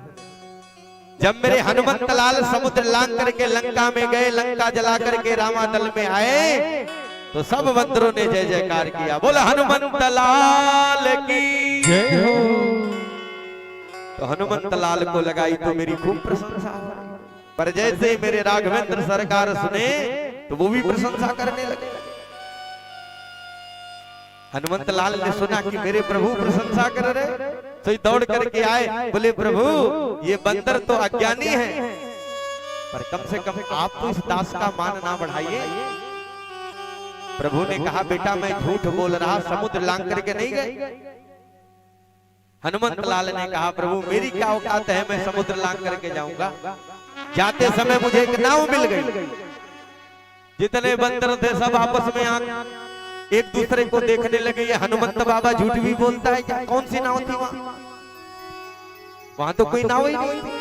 जब मेरे हनुमंत लाल समुद्र लांग करके लंका में गए, लंका जला करके रामादल में आए, तो सब बंदरों ने जय जयकार किया, बोला हनुमंत लाल की जय हो। तो हनुमंत लाल को लगाई तो मेरी खूब प्रशंसा, पर जैसे मेरे राघवेंद्र सरकार सुने तो वो भी प्रशंसा करने लगे। हनुमंत लाल ने सुना कि मेरे प्रभु प्रशंसा कर रहे, तो दौड़ करके आए, बोले प्रभु ये बंदर तो अज्ञानी है, पर कम से कम आप तो इस दास का मान ना बढ़ाइए। प्रभु ने कहा बेटा मैं झूठ बोल रहा, समुद्र लांग करके नहीं गए। हनुमंत लाल ने कहा प्रभु मेरी क्या औकात है, मैं समुद्र लांग करके जाऊंगा। जाते समय मुझे एक नाव मिल गई, जितने बंदर थे सब आपस में एक दूसरे को देखने लगे, ये हनुमंत बाबा झूठ भी बोलता है क्या? कौन सी नाव थी वहां? वहां तो कोई नाव ही नहीं थी।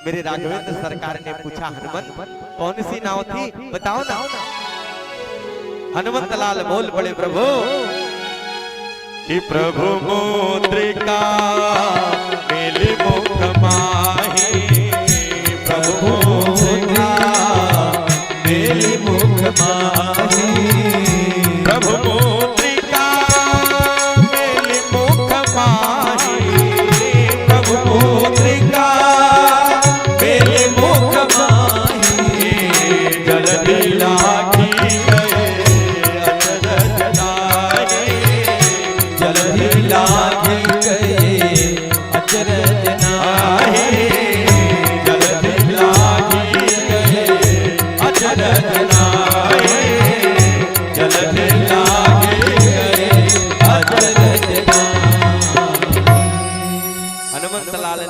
मेरे राघवेंद्र सरकार ने पूछा हनुमंत कौन सी नाव थी, बताओ ना। हनुमंत लाल बोल पड़े प्रभु कि प्रभु मुद्रिका मेले मुख माही, प्रभु मुद्रिका मेले मुख माही, प्रभु मुद्रिका मेले मुख माही, प्रभु मुद्रिका मेले मुख माही, जल्दी लागी गए अचरज जाए, जल्दी लागी गए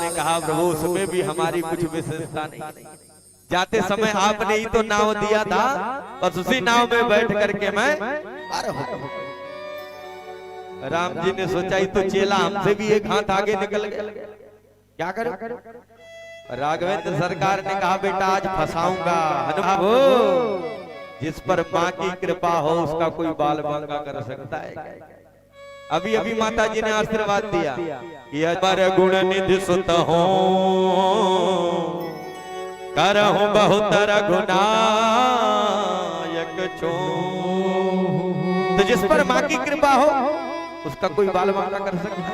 ने कहा प्रभु उसमें भी हमारी कुछ विशेषता नहीं। जाते समय आपने ही तो नाव दिया था, बस उसी नाव में बैठ करके मैं पार हो गया। राम जी ने सोचा तो चेला हमसे भी एक हाथ आगे निकल गया, क्या करें? राघवेंद्र सरकार ने कहा बेटा आज फंसाऊंगा। हनुमान जिस पर माँ की कृपा हो उसका कोई बाल बांका कर सकता है? अभी अभी माता जी ने आशीर्वाद दिया कि अमर गुण निधि सुत हो करहूं बहुत रघुनायक छो। तो जिस पर माँ की कृपा हो उसका कोई बाल बांका कर सकता है?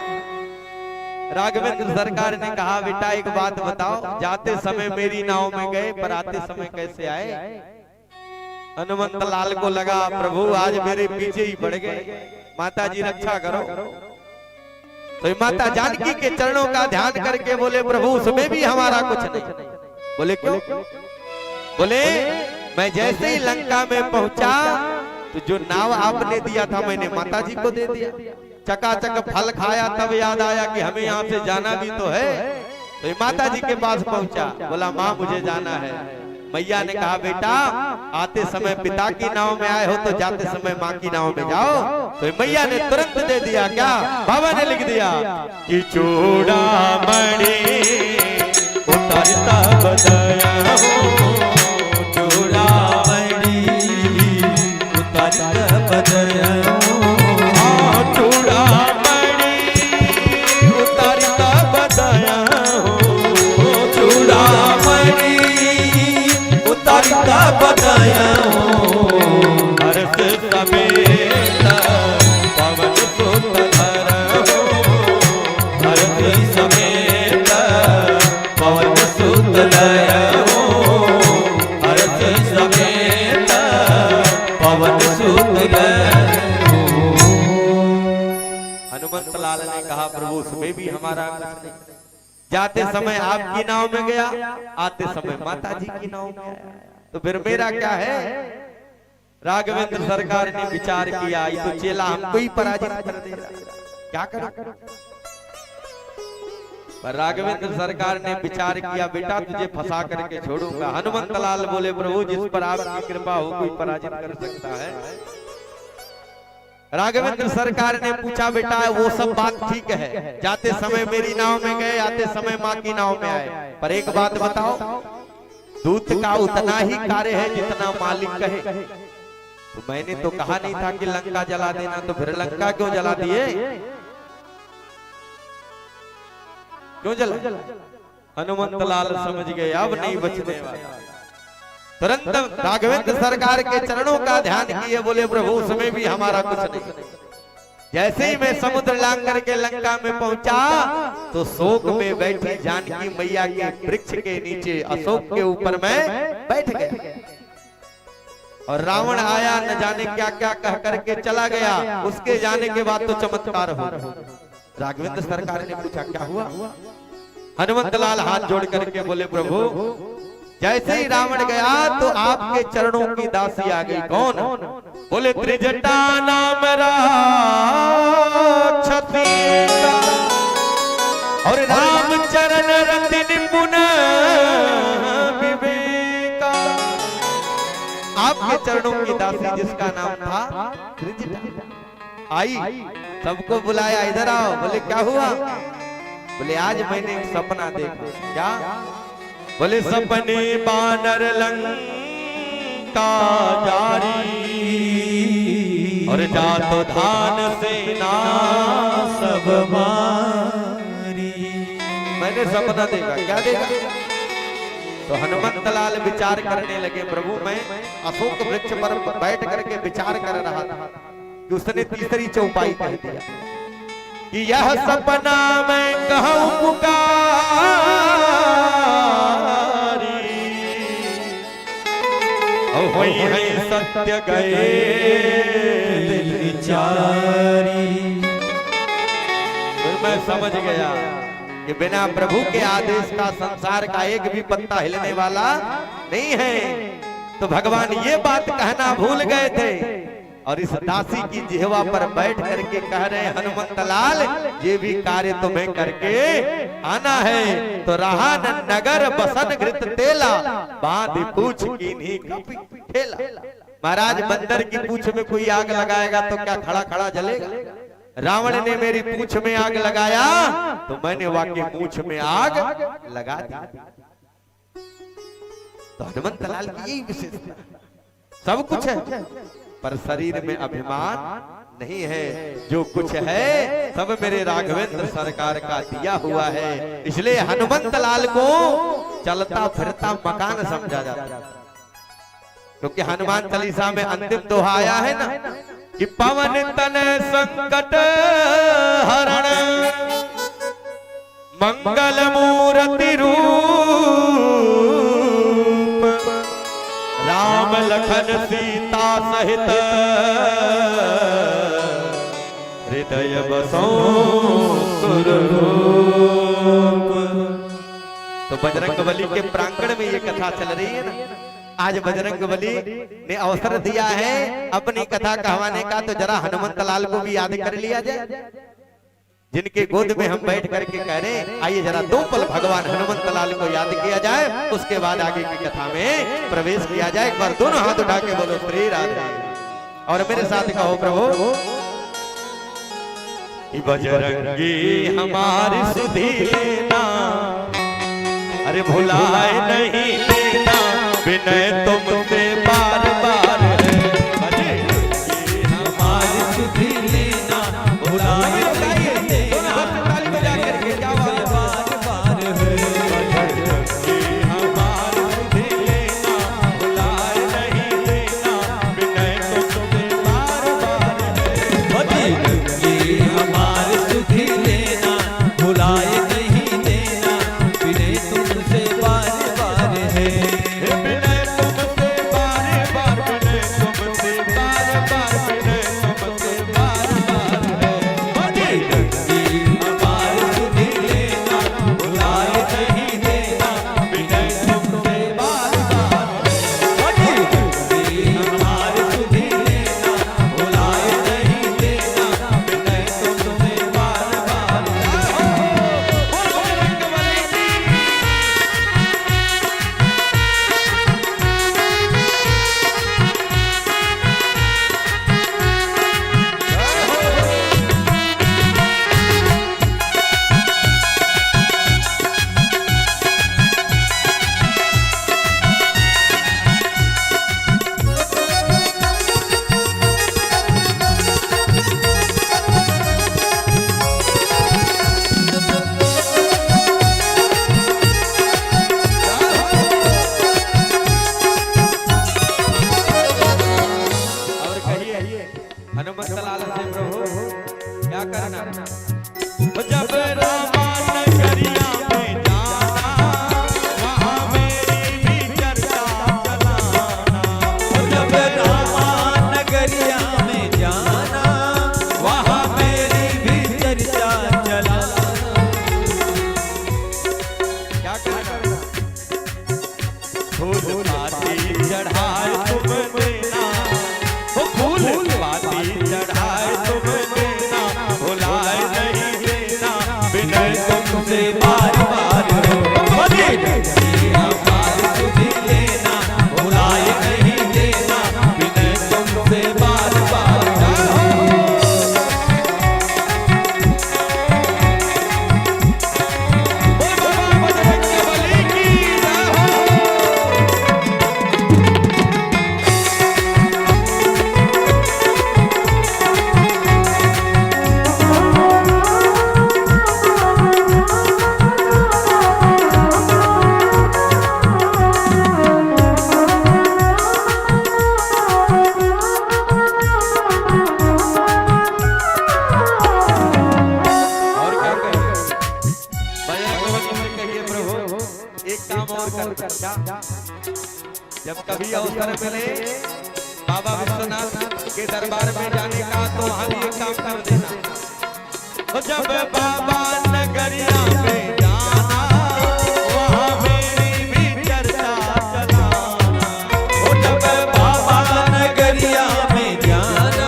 राघवेंद्र सरकार ने कहा बेटा एक बात बताओ, जाते समय मेरी नाव में गए पर आते समय कैसे आए? हनुमंत लाल को लगा प्रभु आज मेरे पीछे ही पड़ गए, माता जी रक्षा करो। तो माता जानकी के चरणों का ध्यान करके बोले प्रभु उसमें भी हमारा कुछ नहीं। बोले क्यों? बोले मैं जैसे ही लंका में पहुंचा तो जो नाव आपने दिया था मैंने माता जी को दे दिया। चकाचक फल खाया तब याद आया कि हमें यहाँ से जाना भी तो है। तो माता जी के पास पहुंचा, बोला माँ मुझे जाना है। मैया ने कहा बेटा आते समय पिता की नाव में आए हो तो जाते समय माँ की नाव में जाओ। तो मैया ने तुरंत दे दिया, क्या बाबा ने लिख दिया कि चूड़ामणि उतरता बदया हो, चूड़ामणि उतरता बदया हो, चूड़ामणि उतरता बदया हो, चूड़ामणि उतरता बदया हो, हर्ष समेत पवन सुत धर हो, हर्ष समेत पवन सुत धर हो, हर्ष समेत पवन सुत धर। हनुमंत लाल ने कहा प्रभु उसमें भी हमारा कुछ नहीं। जाते समय आपकी नाव में गया, आते समय माता जी की नाव में आया, तो फिर मेरा क्या है? राघवेंद्र सरकार ने विचार किया ये तो चेला हमको ही पराजित कर देगा, क्या करें? पर राघवेंद्र सरकार ने विचार किया बेटा तुझे फंसा करके छोड़ूंगा। हनुमंत लाल बोले प्रभु जिस पर आपकी कृपा हो कोई पराजित कर सकता है? राघवेंद्र सरकार ने पूछा बेटा वो सब बात ठीक है, जाते समय मेरी नाव में गए, आते समय माँ की नाव में आए, पर एक बात बताओ दूत का उतना ही कार्य है जितना मालिक कहे। तो मैंने तो कहा नहीं था कि लंका जला देना, तो फिर लंका क्यों जला दिए? क्यों जला? हनुमंत लाल समझ गए अब नहीं बचने वाला। तुरंत राघवेंद्र सरकार के चरणों का ध्यान किए, बोले प्रभु उसमें भी हमारा कुछ नहीं। जैसे ही मैं समुद्र लांग करके लंका में पहुंचा तो शोक में बैठी जानकी मैया के वृक्ष के नीचे अशोक के ऊपर मैं बैठ गया, और रावण आया न जाने क्या क्या कह करके चला गया। उसके जाने के बाद तो चमत्कार हो। राघवेंद्र सरकार ने पूछा क्या हुआ? हनुमंत लाल हाथ जोड़ करके बोले प्रभु जैसे ही रावण गया तो आपके चरणों की दासी आ गई। कौन? बोले त्रिजटा नाम राक्षसी और राम चरण रति निपुण विवेका। आपके चरणों की दासी जिसका नाम था त्रिजटा आई, सबको बुलाया इधर आओ। बोले क्या हुआ? बोले आज मैंने एक सपना देखा। क्या? बोले सपने बानर लंका जारी और जातो धान सेना सब मारी। मैंने सपना देखा। क्या देखा? तो हनुमंत लाल विचार करने लगे प्रभु मैं अशोक वृक्ष पर बैठ करके विचार कर रहा था कि उसने तीसरी चौपाई कह दिया कि यह सपना मैं कहूं पुकारी वही है सत्य गए दिल विचारी। फिर मैं समझ गया कि बिना प्रभु के आदेश का संसार का एक भी पत्ता हिलने वाला नहीं है। तो भगवान ये बात कहना भूल गए थे और इस दासी की जिहवा पर बैठ करके कह रहे हैं हनुमंत लाल ये भी कार्य तुम्हें करके आना है। तो रहा न नगर बसन घृत तेला बांध पूछ की नहीं ठेला। महाराज बंदर की पूछ में कोई आग लगाएगा तो क्या खड़ा खड़ा जलेगा? रावण ने मेरी पूछ में आग लगाया तो मैंने वाकई पूछ में आग लगा दी। तो हनुमंत लाल की यही विशेषता, सब कुछ है पर शरीर में अभिमान नहीं है। जो कुछ है सब मेरे राघवेंद्र सरकार का दिया हुआ है। इसलिए हनुमंत लाल को चलता फिरता मकान समझा जाता है, क्योंकि हनुमान चालीसा में अंतिम दोहा आया है ना कि पवन तन संकट हरण मंगल मूर्ति रूप राम लखन सीता सहित हृदय बसो सुररूप। तो बजरंगबली के प्रांगण में ये कथा चल रही है ना। आज बजरंगबली ने अवसर दिया है अपनी कथा कहवाने का, तो जरा हनुमंत लाल को भी याद कर लिया जाए, जिनके गोद में हम बैठ करके कह रहे हैं। आइए जरा 2 पल भगवान हनुमंत लाल को याद किया जाए, उसके बाद आगे की कथा में प्रवेश किया जाए। एक बार दोनों हाथ उठा के बोलो श्री राधे, और मेरे साथ कहो प्रभु बजरंगी हमारी सुधि लेना, अरे भुलाए नहीं लेना विनय तुमसे बार बार है। हमारी सुधि लेना भुलाए नहीं लेना बार बार है। हमारी सुधि लेना भुलाए नहीं लेना विनय तुमसे बार बार है। हमारी सुधि लेना भुलाए नहीं देना विनय तुमसे बार बार है। हनुमंत लाल से प्रभु क्या करना, जब रामा नगरिया में जाना वहाँ मेरी भी चर्चा चलाना। जब रामा नगरिया में जाना वहाँ मेरी भी चर्चा चलाना। क्या करना, फूल पाती चढ़ाए तुम देना, फूल पाती चढ़ाए तुम देना भुलाए नहीं देना विनय तुमसे बार बार हो। हमारी सुधि लेना भुलाए नहीं देना विनय तुमसे बार बार हो। बजरंगबली की जय जब कभी अवसर मिले बाबा विश्वनाथ के दरबार में जाने का तो वहां भी एक काम कर देना। जब बाबा नगरिया में जाना वहां मेरी भी चर्चा चलाना। जब बाबा नगरिया में जाना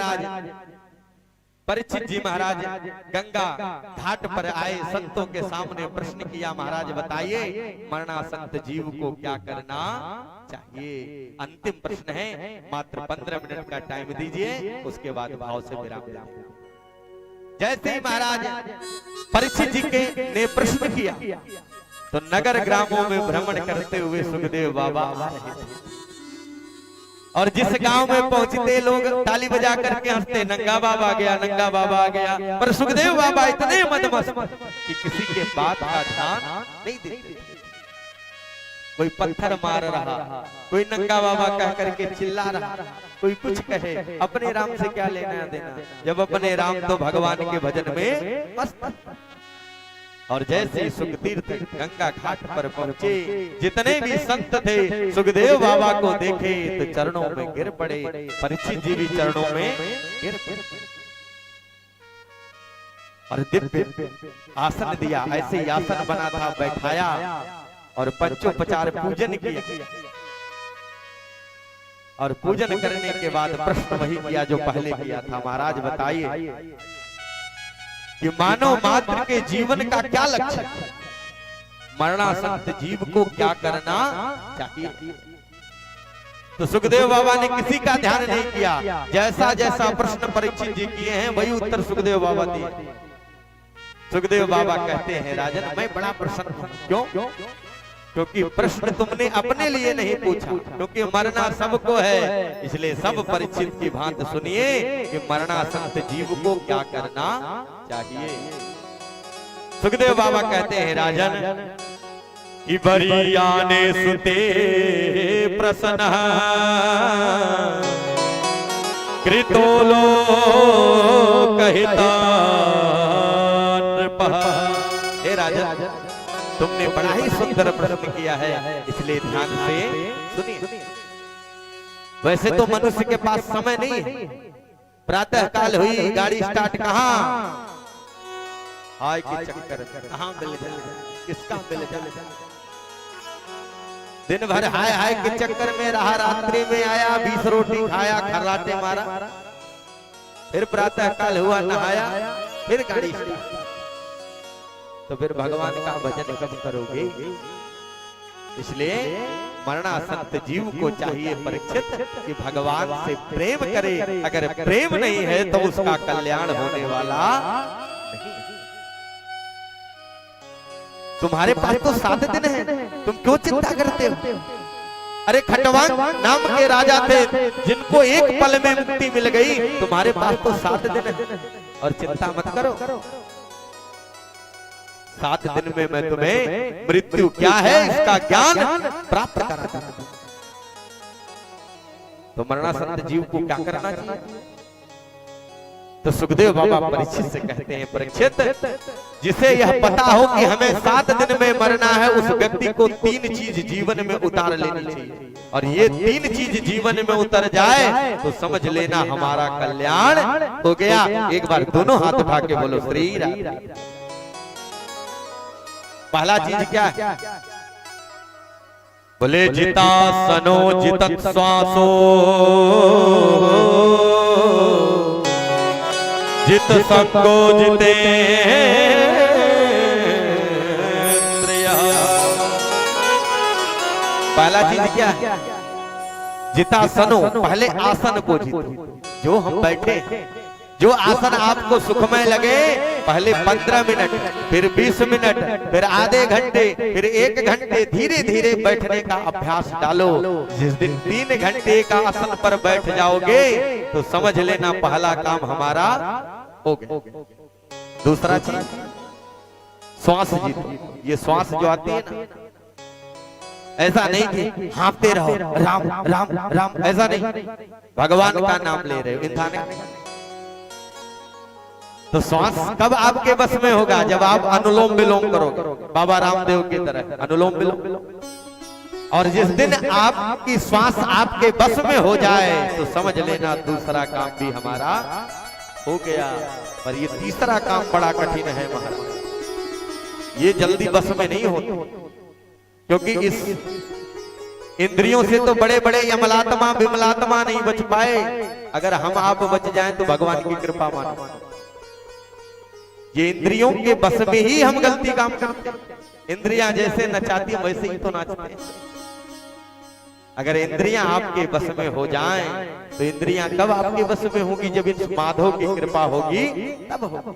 महाराज परीक्षित जी महाराज गंगा घाट पर आए, संतों के सामने प्रश्न किया, महाराज बताइए मरणासक्त जीव को क्या करना चाहिए। अंतिम प्रश्न है, मात्र 15 मिनट का टाइम दीजिए, उसके बाद भाव से विराम देंगे। जैसे ही महाराज परीक्षित जी के ने प्रश्न किया तो नगर ग्रामों में भ्रमण करते हुए सुखदेव बाबा आ रहे थे, और जिस गांव में पहुंचते लोग ताली बजा करके हंसते, नंगा बाबा आ गया, नंगा बाबा आ गया। पर सुखदेव बाबा इतने मदमस्त कि किसी के बात का ध्यान नहीं देते। कोई पत्थर मार रहा, कोई नंगा बाबा कह करके चिल्ला रहा, कोई कुछ कहे, अपने राम से क्या लेना देना, जब अपने राम तो भगवान के भजन में मस्त। और जैसे ही सुखतीर्थ गंगा घाट पर पहुंचे, जितने भी संत थे सुखदेव बाबा को देखे तो चरणों में गिर पड़े। परीक्षित जी भी चरणों में गिर पड़े और दिव्य आसन दिया। ऐसे ही आसन बना था, बैठाया और पंचोपचार पूजन किया। और पूजन करने के बाद प्रश्न वही किया जो पहले किया था, महाराज बताइए कि मानव मात्र के जीवन का क्या लक्ष्य है, मरणासक्त जीव को क्या करना चाहिए। तो सुखदेव बाबा ने किसी का ध्यान नहीं किया, जैसा जैसा प्रश्न परीक्षित जी किए हैं वही उत्तर सुखदेव बाबा दिए। सुखदेव बाबा कहते हैं, राजन मैं बड़ा प्रसन्न हूं। क्यों? क्योंकि प्रश्न तुमने अपने लिए नहीं पूछा, क्योंकि मरना सबको है, इसलिए सब परीक्षित की भांति सुनिए कि मरणासक्त जीव को क्या करना चाहिए। सुखदेव बाबा कहते हैं, राजन कि बरियाने सुते प्रसन्न कृतोलो कहता नृपः। हे राजन, तुमने बड़ा ही सुंदर प्रश्न किया है, इसलिए ध्यान से सुनिए। वैसे तो मनुष्य के पास समय नहीं है, प्रातः काल हुई, गाड़ी स्टार्ट कहाँ, हाय के चक्कर कहाँ मिल जाए, किसका मिल जाए। दिन भर हाय हाय के चक्कर में रहा, रात्रि में आया, 20 रोटी खाया, खर्राटे मारा, फिर प्रातः काल हुआ, नहाया, फिर गाड़ी स्टार्ट। तो फिर भगवान का भजन कब करोगे। इसलिए मरणासक्त जीव को चाहिए परीक्षित कि भगवान से प्रेम करे। अगर प्रेम नहीं है तो उसका कल्याण होने वाला नहीं। तुम्हारे पास तो 7 दिन है, तुम क्यों चिंता करते हो। अरे खटवांग नाम के राजा थे, जिनको एक पल में मुक्ति मिल गई, तुम्हारे पास तो 7 दिन है, और चिंता मत करो। 7 दिन में मैं तुम्हें मृत्यु क्या है इसका ज्ञान प्राप्त कराता हूं। तो मरणासक्त जीव को क्या करना चाहिए। तो सुखदेव बाबा परीक्षित से कहते हैं, परीक्षित जिसे यह पता हो कि हमें 7 दिन में मरना है, उस व्यक्ति को 3 चीज जीवन में उतार लेनी चाहिए, और ये 3 चीज जीवन में उतर जाए तो समझ लेना हमारा कल्याण हो गया। एक बार दोनों हाथ उठा के बोलो श्री राम। पहला चीज क्या है, बोले जिता सनो जितत श्वासो जित सको जिते। पहला चीज क्या है, जिता सनो, पहले आसन को जीतो। जो हम बैठे, जो आसन आपको सुखमय लगे, पहले 15 मिनट, फिर 20 मिनट, फिर आधे घंटे, फिर 1 घंटे धीरे धीरे बैठने का अभ्यास डालो। जिस दिन 3 घंटे का आसन पर बैठ जाओगे तो समझ लेना पहला काम हमारा हो गया। दूसरा चीज, श्वास जीतो। ये श्वास जो आती है ना, ऐसा नहीं कि हाँफते रहो राम राम राम, ऐसा नहीं, भगवान का नाम ले रहे हो, इंसान नहीं। तो श्वास कब आपके बस में होगा, जब आप अनुलोम विलोम करोगे, बाबा रामदेव की तरह अनुलोम विलोम। और जिस दिन आपकी श्वास आपके बस में हो जाए तो समझ लेना दूसरा काम भी हमारा हो गया। पर ये तीसरा काम बड़ा कठिन है महाराज, ये जल्दी बस में नहीं होता, क्योंकि इस इंद्रियों से तो बड़े बड़े यमलात्मा विमलात्मा नहीं बच पाए। अगर हम आप बच जाएं तो भगवान की कृपा मानो। ये इंद्रियों के बस में ही हम गलती काम करते हैं। इंद्रियां जैसे नचाती वैसे ही तो नाचते हैं। अगर इंद्रियां आपके बस में हो जाएं तो इंद्रियां कब आपके बस में होगी? जब इस माधव की कृपा होगी तब होगी।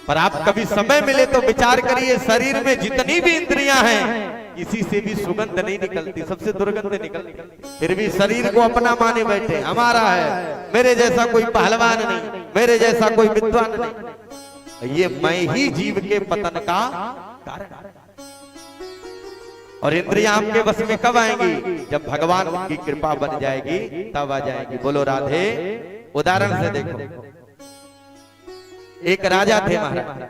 पर आप कभी समय मिले तो विचार करिए, शरीर में जितनी भी इंद्रियां हैं किसी से भी सुगंध नहीं निकलती, सबसे दुर्गंध निकलती। फिर भी शरीर को अपना माने बैठे, हमारा है, मेरे जैसा कोई पहलवान नहीं, मेरे जैसा कोई विद्वान नहीं। ये मैं ही जीव के पतन का कारण। और इंद्रियां आपके बस में कब आएंगी? जब भगवान की कृपा बन जाएगी तब आ जाएगी। बोलो राधे। उदाहरण से देखो, एक राजा थे महाराज,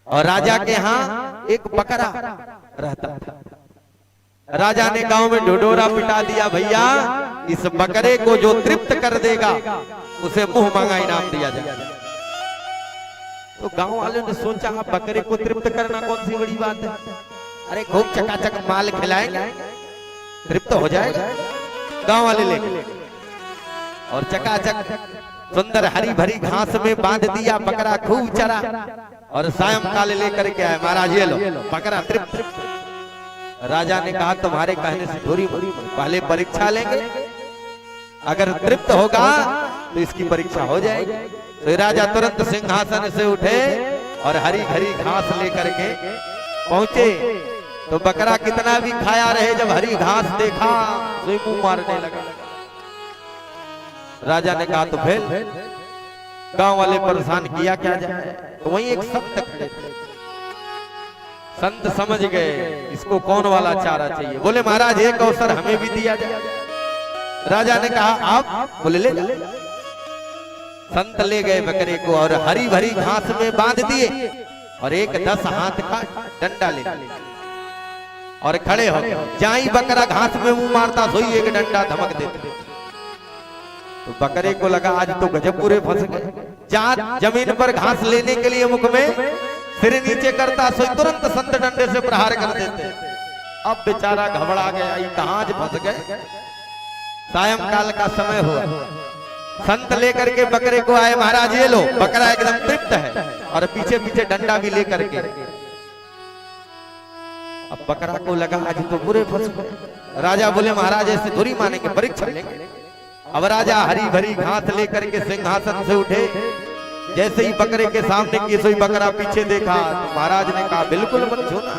और राजा के यहाँ एक बकरा रहता था। राजा ने गांव में ढोढोरा पिटा दिया, भैया इस बकरे को जो तृप्त कर देगा उसे मुंह मांगा इनाम दिया जाएगा। तो गांव वालों ने सोचा, बकरे को तृप्त करना कौन सी बड़ी बात है, अरे खूब चकाचक माल खिलाएंगे तृप्त हो जाएगा। गांव वाले लेके और चकाचक सुंदर हरी भरी घास में बांध दिया, बकरा खूब चरा और सायंकाल लेकर के आए, महाराज ये लो बकरा तृप्त। राजा ने कहा तुम्हारे कहने से थोड़ी, पहले परीक्षा लेंगे, अगर तृप्त होगा तो इसकी परीक्षा हो जाएगी। तो राजा तुरंत सिंहासन से उठे और हरी भरी घास लेकर के पहुंचे। तो बकरा कितना भी खाया रहे, जब हरी घास देखा तो मुंह मारने लगा। राजा ने कहा तो फिर गांव वाले परेशान, किया क्या जाए। तो वहीं एक संत खड़े थे, संत समझ गए इसको कौन वाला चारा चाहिए। बोले महाराज एक अवसर हमें भी दिया जाए। राजा ने कहा आप? बोले ले। संत ले गए बकरे को और हरी भरी घास में बांध दिए और एक 10 हाथ का डंडा ले और खड़े हो गए। जहां ही बकरा घास में मुंह मारता सोई एक डंडा धमक देते। तो बकरे को लगा आज तो गजब पूरे फंस गए। जहां जमीन पर घास लेने के लिए मुख में सिर नीचे करता सोई तुरंत संत डंडे से प्रहार कर देते। अब बेचारा घबरा गया, ये कहां आज फंस गए। सायंकाल का समय हुआ, संत लेकर के बकरे को आए, महाराज ये लो बकरा एकदम तृप्त है और पीछे पीछे डंडा भी लेकर के। अब बकरा को लगा आज तो पूरे फंस गए। राजा बोले महाराज ऐसे थोड़ी मानेंगे, परीक्षा लेंगे। अब राजा हरी भरी घास लेकर के सिंहासन से उठे, जैसे ही बकरे के सामने की सोई बकरा पीछे देखा तो महाराज ने कहा बिल्कुल मत छूना।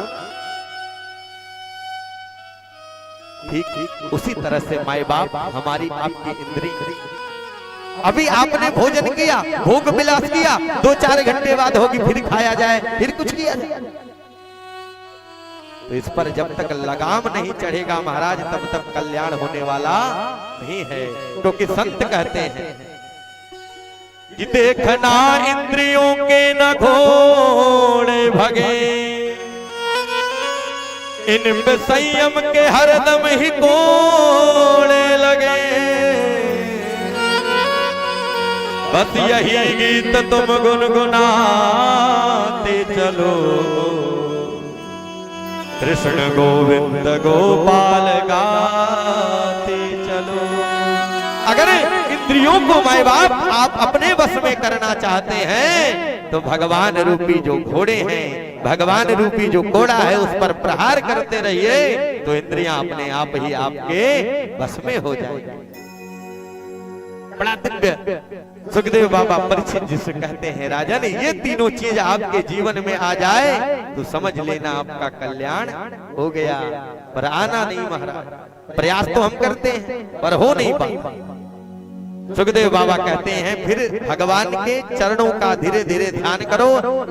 ठीक उसी तरह से माए बाप हमारी आपकी इंद्रिय, अभी आपने भोजन किया, भोग विलास किया, 2-4 घंटे बाद होगी फिर खाया जाए, फिर कुछ किया जाए। तो इस पर जब तक लगाम नहीं चढ़ेगा महाराज तब तक कल्याण होने वाला नहीं है। क्योंकि संत कहते हैं कि देखना इंद्रियों के न घोड़े भगे, इन पे संयम के हरदम ही कोड़े लगे। बस यही गीत तुम गुनगुनाते चलो, कृष्ण गोविंद गोपाल गाते चलो। अगर इंद्रियों को माए बाप आप अपने बस में करना चाहते हैं तो भगवान रूपी जो घोड़े हैं, भगवान रूपी जो घोड़ा है उस पर प्रहार करते रहिए तो इंद्रियां अपने आप ही आपके बस में हो जाएगी। बड़ा दिव्य सुखदेव बाबा परीक्षित जिसे कहते हैं राजा ने ये तीनों चीज आपके जीवन में आ जाए तो समझ लेना आपका कल्याण हो गया। पर आना नहीं महाराज, प्रयास तो हम करते हैं पर हो नहीं पाता। सुखदेव बाबा कहते हैं फिर भगवान के चरणों का धीरे धीरे ध्यान करो,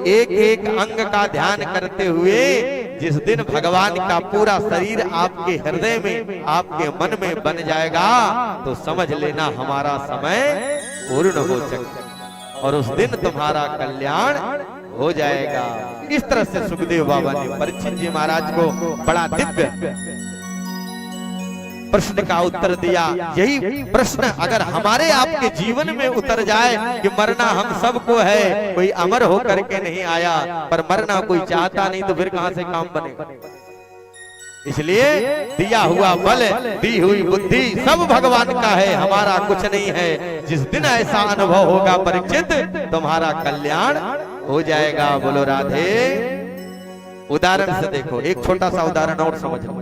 एक एक अंग का ध्यान करते हुए जिस दिन भगवान का पूरा शरीर आपके हृदय में, आपके मन में बन जाएगा तो समझ लेना हमारा समय पूर्ण हो चुका और उस दिन तुम्हारा कल्याण हो जाएगा। इस तरह से सुखदेव बाबा ने परीक्षित जी महाराज को बड़ा दिव्य प्रश्न का उत्तर दिया। यही प्रश्न अगर हमारे आपके जीवन में उतर जाए कि मरना हम सबको है, कोई अमर होकर के नहीं आया, पर मरना कोई चाहता नहीं तो फिर कहां से काम बनेगा। इसलिए दिया हुआ बल, दी हुई बुद्धि सब भगवान का है, हमारा कुछ नहीं है। जिस दिन ऐसा अनुभव होगा परीक्षित, तुम्हारा कल्याण हो जाएगा। बोलो राधे। उदाहरण से देखो, एक छोटा सा उदाहरण और समझ लो।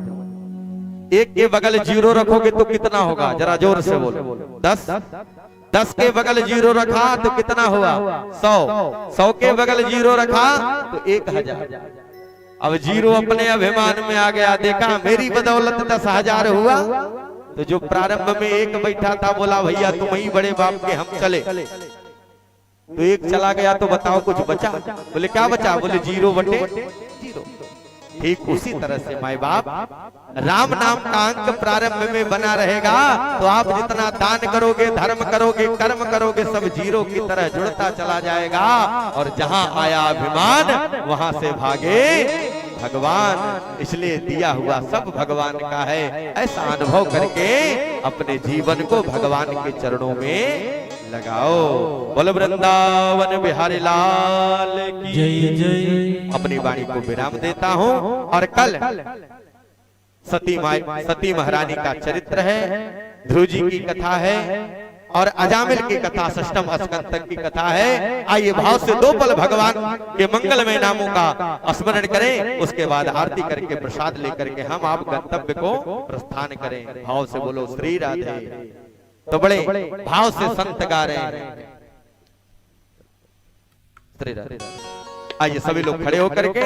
एक के बगल जीरो रखोगे तो कितना होगा, जरा जोर से बोलो। 10। 10 के बगल जीरो रखा तो कितना हुआ, 100। 100 के बगल जीरो रखा तो 1000। अब जीरो अपने अभिमान में आ गया, देखा मेरी बदौलत 10,000 हुआ। तो जो प्रारंभ में एक बैठा था बोला भैया तुम ही बड़े बाप के, हम चले। तो एक चला गया तो बताओ कुछ बचा? बोले क्या बचा? बोले 0/0। ठीक उसी तरह से माई बाप, राम नाम का अंक प्रारंभ में बना रहेगा तो आप जितना दान करोगे, धर्म करोगे, कर्म करोगे, सब जीरो की तरह जुड़ता चला जाएगा। और जहां आया अभिमान वहां से भागे भगवान। इसलिए दिया हुआ सब भगवान का है। ऐसा अनुभव करके अपने जीवन को भगवान के चरणों में लगाओ। बोलो वृंदावन बिहारी लाल की जय जय। अपनी वाणी को विराम देता हूं। और कल सती महारानी का चरित्र है, ध्रुव जी की कथा है और अजामिल की कथा, षष्ठम स्कंद तक की कथा है। आइए भाव से 2 पल भगवान के मंगलमय नामों का स्मरण करें, उसके बाद आरती करके प्रसाद लेकर के हम आप गंतव्य को प्रस्थान करें। भाव से बोलो श्री राधे। तो बड़े भाव से संत गा रहे हैं श्री राधे। आइए सभी लोग खड़े होकर के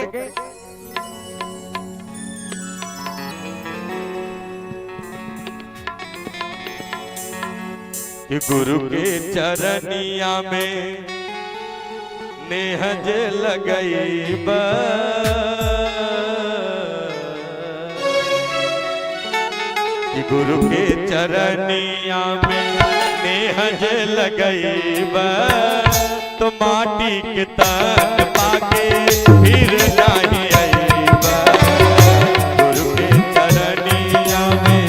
कि गुरु के चरनिया में नेहज लगई बा, कि गुरु के चरनिया में नेहज लगई बा, तो माटी के तन पाके फिर नहीं आईबा। गुरु के चरनिया में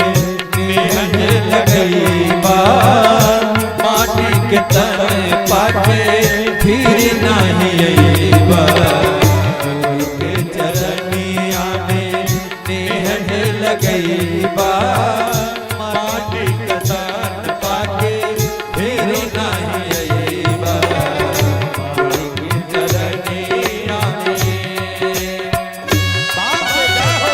नेहज लगई बा, माटी के तन पाके फिर नहीं आईबा। गुरु के चरनिया में नेहज लगई बा, माटी के तन पाके फिर नहीं आईबा। गुरु के चरनिया में बाप जाओ।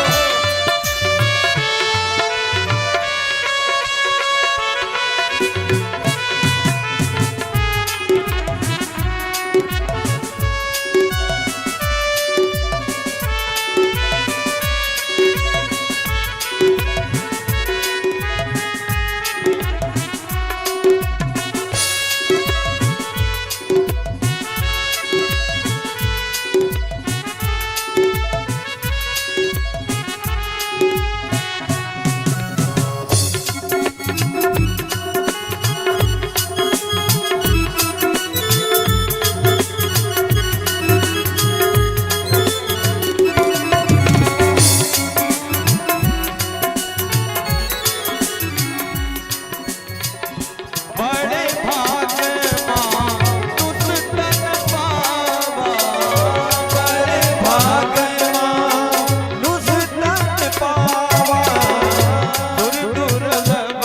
बड़े भाग मानुष तन पावा, बड़े भाग मानुष तन पावा। दुर्लभ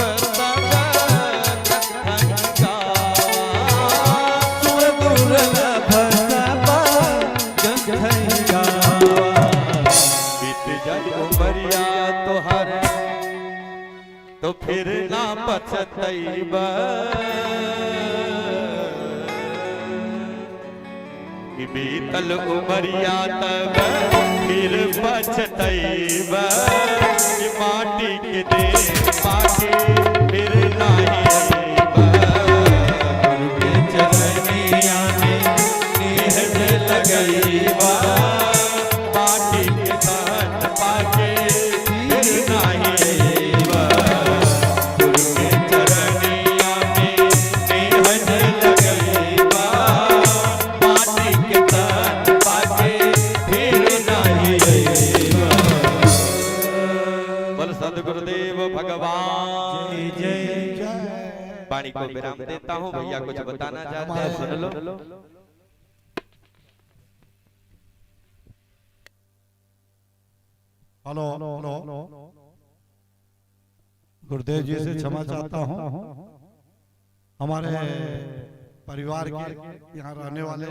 सब दुर्लभ सब बीत जाए उमरिया तोहर तो फिर ना पछतैबा। कि बीतल उमरिया तब फिर पछतैबा। कि माटी के देह पाके फिर नहीं आईबा। गुरु के चरनिया में नेहज लगईबा, माटी के तन पाके फिर नहीं आईबा। गुरु के चरनिया में नेहज लगईबा, माटी के तन पाके फिर नहीं आईबा। बोल सद्गुरुदेव भगवान की जय। वाणी को विराम देता हूँ। भैया कुछ बताना चाहते हैं, सुन लो। हेलो हेलो, गुरुदेव जी से क्षमा चाहता हूँ। हमारे परिवार के यहाँ रहने वाले